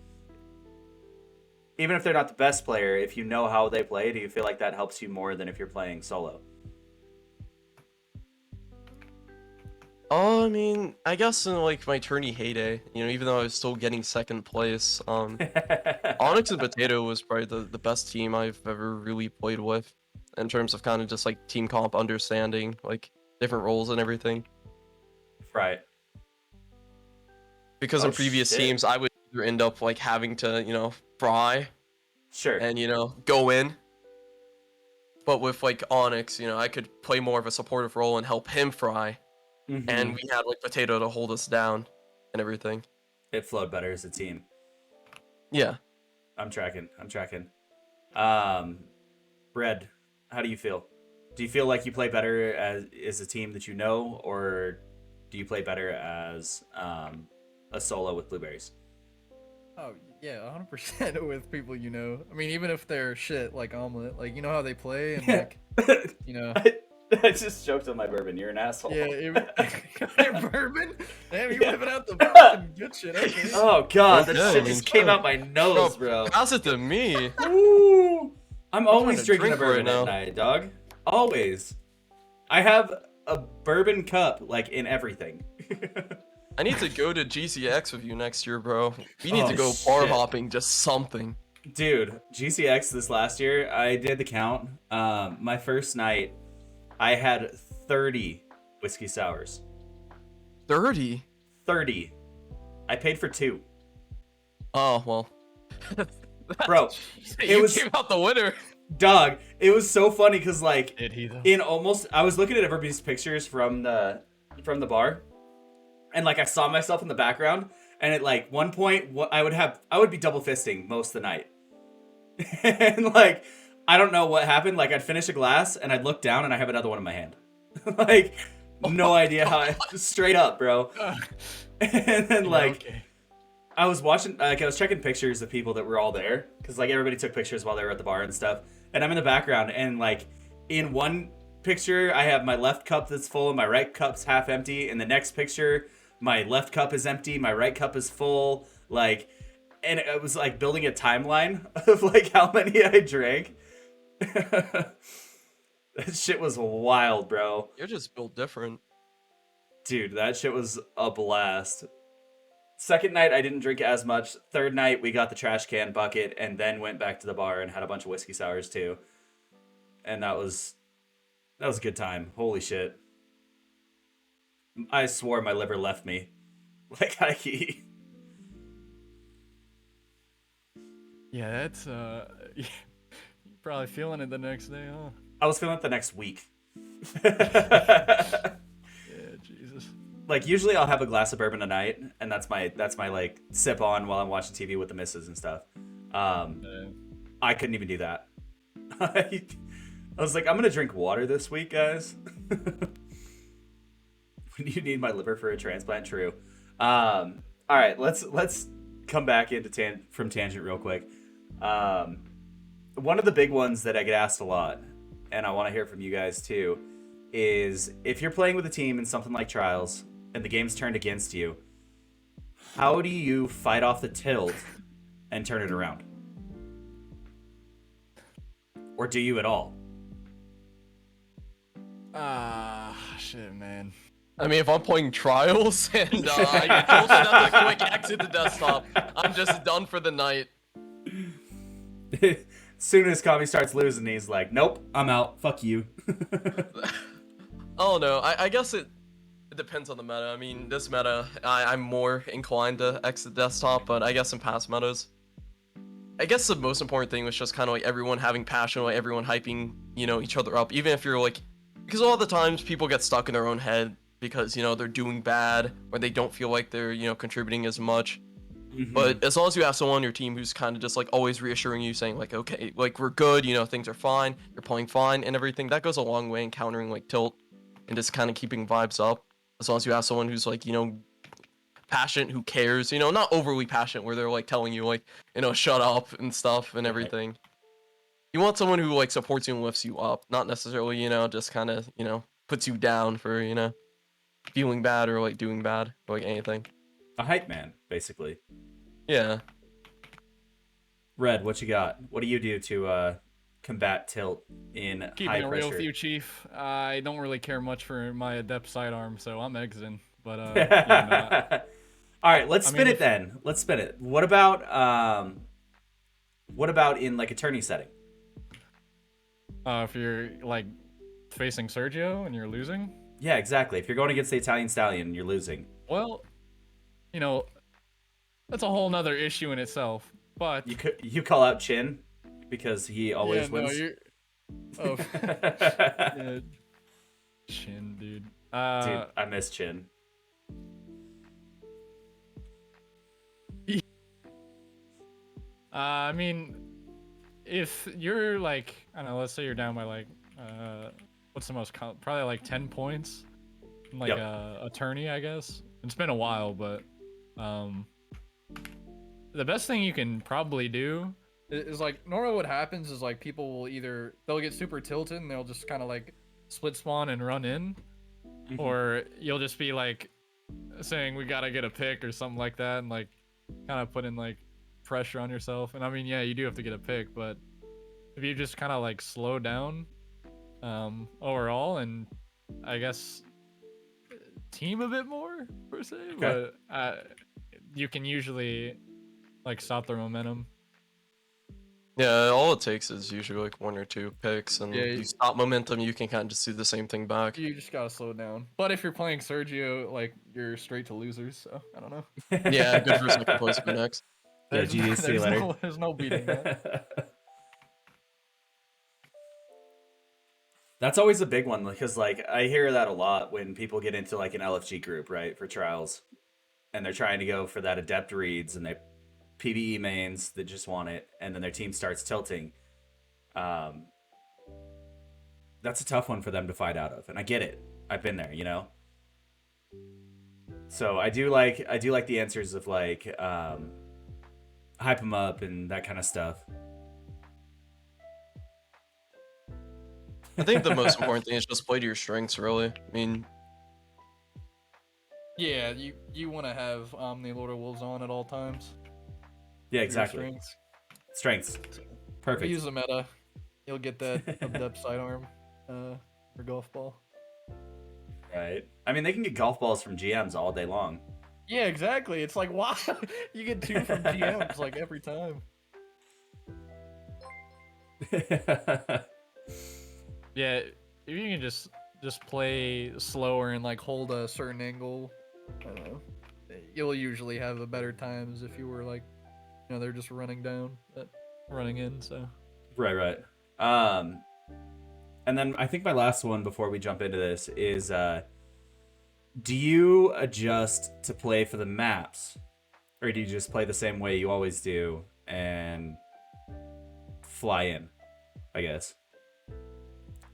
even if they're not the best player, if you know how they play, do you feel like that helps you more than if you're playing solo? Oh, I mean, I guess in like my tourney heyday, you know, even though I was still getting second place, Onyx and Potato was probably the best team I've ever really played with, in terms of kind of just like team comp understanding, like different roles and everything. Right. Because Oh, in previous shit. teams, I would either end up like having to, you know, fry Sure. and, you know, go in. But with like Onyx, you know, I could play more of a supportive role and help him fry. Mhm. And we had like Potato to hold us down and everything. It flowed better as a team. Yeah. I'm tracking. Red, how do you feel? Do you feel like you play better as a team that you know, or do you play better as a solo with Blueberries? Oh yeah, 100% with people you know. I mean, even if they're shit like Omelet, like you know how they play and like you know. I just joked on my bourbon. You're an asshole. Yeah, bourbon. Damn, you whipping out the fucking good shit. Okay. Oh god, that Okay, shit I just mean, came out my nose, bro. Pass it to me. Ooh. I'm always to drinking a drink bourbon right at now. night, dog. Always. I have a bourbon cup, like, in everything. I need to go to GCX with you next year, bro. We need Oh, to go bar shit. hopping, just something. Dude, GCX this last year, I did the count. My first night, I had 30 whiskey sours. 30? 30. I paid for 2. Oh, well. Bro, you was- came out the winner. Dog, it was so funny because like Did he though? I was looking at everybody's pictures from the bar, and like I saw myself in the background, and at like one point I would be double fisting most of the night. And like I don't know what happened, like I'd finish a glass and I'd look down and I have another one in my hand. Like no idea how straight up, bro. And then like Okay. I was watching, like I was checking pictures of people that were all there because like everybody took pictures while they were at the bar and stuff. And I'm in the background, and like in one picture I have my left cup that's full and my right cup's half empty. In the next picture, my left cup is empty, my right cup is full. Like, and it was like building a timeline of like how many I drank. That shit was wild, bro. You're just built different. Dude, that shit was a blast. Second night, I didn't drink as much. Third night, we got the trash can bucket and then went back to the bar and had a bunch of whiskey sours too. And that was a good time. Holy shit. I swore my liver left me. Like, Yeah, that's you're probably feeling it the next day, huh? I was feeling it the next week. Yeah, Jesus. Like, usually I'll have a glass of bourbon a night, and that's my like sip on while I'm watching TV with the missus and stuff. I couldn't even do that. I was like, I'm gonna drink water this week, guys. When you need my liver for a transplant, true. All right, let's come back into from tangent real quick. One of the big ones that I get asked a lot, and I want to hear from you guys too, is if you're playing with a team in something like Trials and the game's turned against you, how do you fight off the tilt and turn it around? Or do you at all? Shit, man. I mean, if I'm playing Trials and I get told to quick exit the desktop, I'm just done for the night. As soon as Kami starts losing, he's like, nope, I'm out. Fuck you. Oh no, I guess it depends on the meta. I mean, this meta, I'm more inclined to exit desktop, but I guess in past metas, I guess the most important thing was just kind of like everyone having passion, like everyone hyping, each other up. Even if you're like, because a lot of the times people get stuck in their own head because, they're doing bad or they don't feel like they're, contributing as much. Mm-hmm. But as long as you have someone on your team who's kind of just like always reassuring you, saying like, okay, like we're good, things are fine, you're playing fine and everything, that goes a long way in countering like tilt and just kind of keeping vibes up. As long as you have someone who's like, passionate, who cares, not overly passionate where they're like telling you like, shut up and stuff and everything. You want someone who like supports you and lifts you up, not necessarily, just kind of, puts you down for, feeling bad or like doing bad or like anything. A hype man, basically. Yeah. Red, what you got? What do you do to combat tilt in Keeping high it pressure? real with you, Chief. I don't really care much for my adept sidearm, so I'm exiting. But All right, let's spin mean, it then. Let's spin it. What about in like a tourney setting? if you're like facing Sergio and you're losing, Yeah, exactly. If you're going against the Italian Stallion and you're losing. well, that's a whole nother issue in itself. But You call out Chin because he always yeah, no, wins. Oh, yeah. Chin, dude. Dude, I miss Chin. I mean, if you're like, I don't know, let's say you're down by like, what's the most, probably like 10 points, in like Yep. a tourney, I guess. It's been a while, but the best thing you can probably do is like, normally what happens is like people will they'll get super tilted and they'll just kind of like split spawn and run in, Mhm. or you'll just be like saying we gotta get a pick or something like that, and like kind of put in like pressure on yourself. And I mean, yeah, you do have to get a pick, but if you just kind of like slow down overall, and I guess team a bit more per se, Okay. but you can usually like stop their momentum. Yeah, all it takes is usually like one or two picks, and Yeah, you stop momentum, you can kind of just do the same thing back. You just gotta slow down. But if you're playing Sergio, like you're straight to losers, so I don't know. Yeah, good for second place for next. Yeah, GG, see you later. There's no beating that. That's always a big one because like I hear that a lot when people get into like an LFG group, right, for trials, and they're trying to go for that adept reads and they PvE mains that just want it, and then their team starts tilting. That's a tough one for them to fight out of, and I get it. I've been there, you know. So I do like the answers of like hype them up and that kind of stuff. I think the most important thing is just play to your strengths, really. I mean, Yeah, you want to have Omni Lord of Wolves on at all times. Yeah, Your exactly. strengths. Strengths. Perfect. Use the meta. You'll get that adept sidearm for golf ball. Right. I mean, they can get golf balls from GMs all day long. Yeah, exactly. It's like, wow, you get 2 from GMs like every time. Yeah, if you can just play slower and like hold a certain angle, I don't know, you'll usually have a better times if you were like, you know, they're just running down, running in. So Right. And then I think my last one before we jump into this is, do you adjust to play for the maps, or do you just play the same way you always do and fly in, I guess?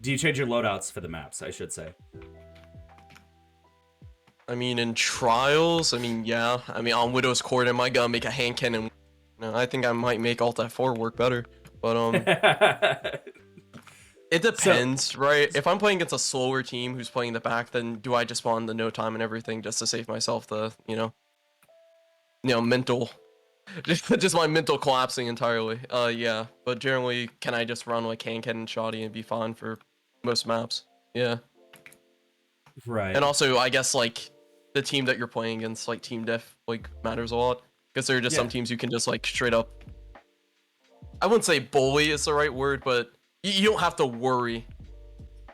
Do you change your loadouts for the maps, I should say? I mean, in trials, I mean, yeah. I mean, on Widow's Court, am I gonna make a hand cannon? You know, I think I might make Alt F4 work better. But, it depends, right? If I'm playing against a slower team who's playing the back, then do I just spawn the no time and everything just to save myself the, you know, mental, just my mental collapsing entirely. Yeah. But generally, can I just run like hand cannon shoddy and be fine for most maps? Yeah. Right. And also, I guess like the team that you're playing against, like team def, like matters a lot because there are just some teams you can just like straight up. I wouldn't say bully is the right word, but you don't have to worry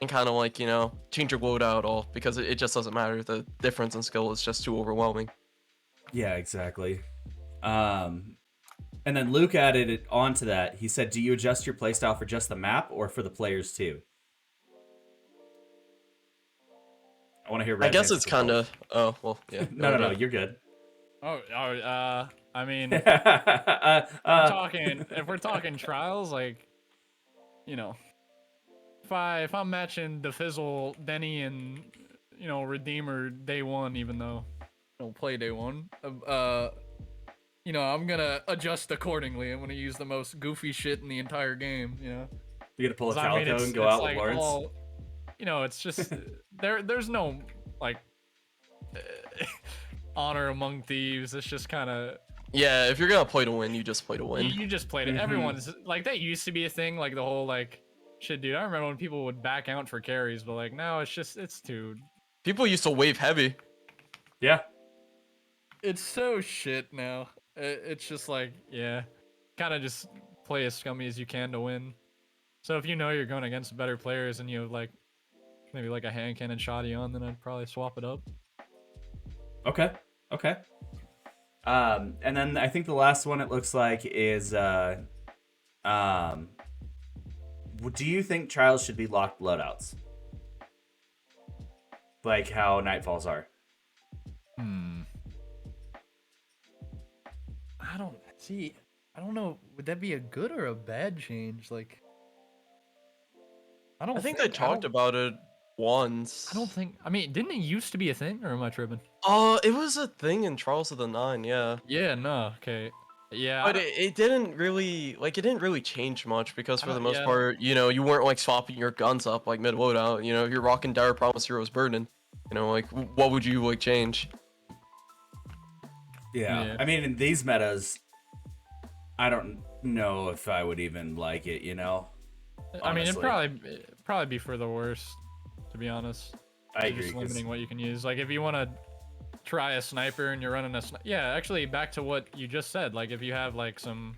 and kind of like, you know, change your loadout at all because it just doesn't matter. The difference in skill is just too overwhelming. Yeah, exactly. And then Luke added it onto that. He said, do you adjust your playstyle for just the map or for the players too? I want to hear. I guess it's kind of. Oh well, yeah. No, you're good. I mean, if we're talking trials, like, you know, if I'm matching the Fizzle, Denny, and, you know, Redeemer day one, even though I don't play day one, you know, I'm gonna adjust accordingly. I'm gonna use the most goofy shit in the entire game. You know, you're gonna pull a 'Cause, I mean, Calico and go out like with Lawrence. all, you know, it's just there's no like honor among thieves. It's just kind of. Yeah, if you're gonna play to win, you just play to win. You just played it. Everyone's like, that used to be a thing, like the whole like, shit, dude. I remember when people would back out for carries, but like now it's too. People used to wave heavy. Yeah. It's so shit now. It's just like, yeah, kind of just play as scummy as you can to win. So if you know you're going against better players and you have like maybe like a hand cannon shoddy on, then I'd probably swap it up. Okay. And then I think the last one it looks like is do you think trials should be locked loadouts? Like how Nightfalls are? I don't know. Would that be a good or a bad change? Like, I think they talked about it once. I don't think. I mean, didn't it used to be a thing, or am I tripping? It was a thing in Trials of the Nine, yeah. Yeah, no, okay. Yeah. But it didn't really, like, it didn't really change much because for the most yeah. part, you know, you weren't, like, swapping your guns up, like, mid-loadout. You know, if you're rocking Dire Promise Heroes Burden, you know, like, what would you, like, change? Yeah. I mean, in these metas, I don't know if I would even like it, you know? I mean, Honestly. it'd probably be for the worst, to be honest. I agree. Just limiting what you can use. Like, if you want to try a sniper and you're running a yeah, actually, back to what you just said. Like, if you have like some,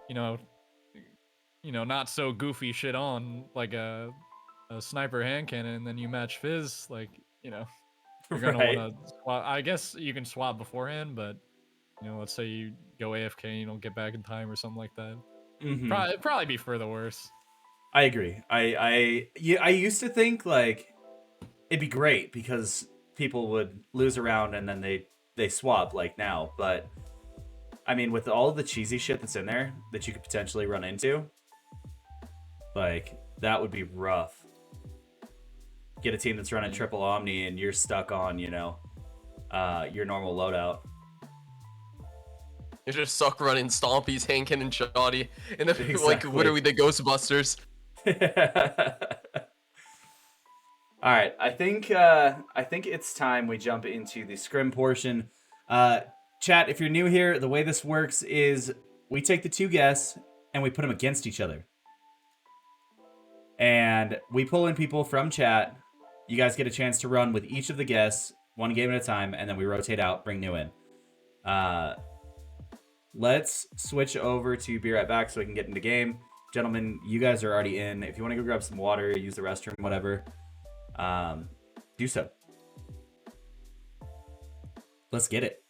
you know, not so goofy shit on, like a sniper hand cannon, and then you match Fizz, like, you know, you're gonna want to swap. I guess you can swap beforehand, but You know, let's say you go AFK and you don't get back in time or something like that. Mhm. It'd probably be for the worse. I agree. I used to think like it'd be great because people would lose a round and then they swap like now. But I mean, with all the cheesy shit that's in there that you could potentially run into, like that would be rough. Get a team that's running triple Omni and you're stuck on, you know, your normal loadout. You just suck running Stompies, Hankin, and Shoddy, and then like Exactly. literally the Ghostbusters. All right, I think it's time we jump into the scrim portion. Chat, if you're new here, the way this works is we take the two guests and we put them against each other, and we pull in people from chat. You guys get a chance to run with each of the guests, one game at a time, and then we rotate out, bring new in. Let's switch over to be right back so we can get into game. Gentlemen, you guys are already in. If you want to go grab some water, use the restroom, whatever, do so. Let's get it.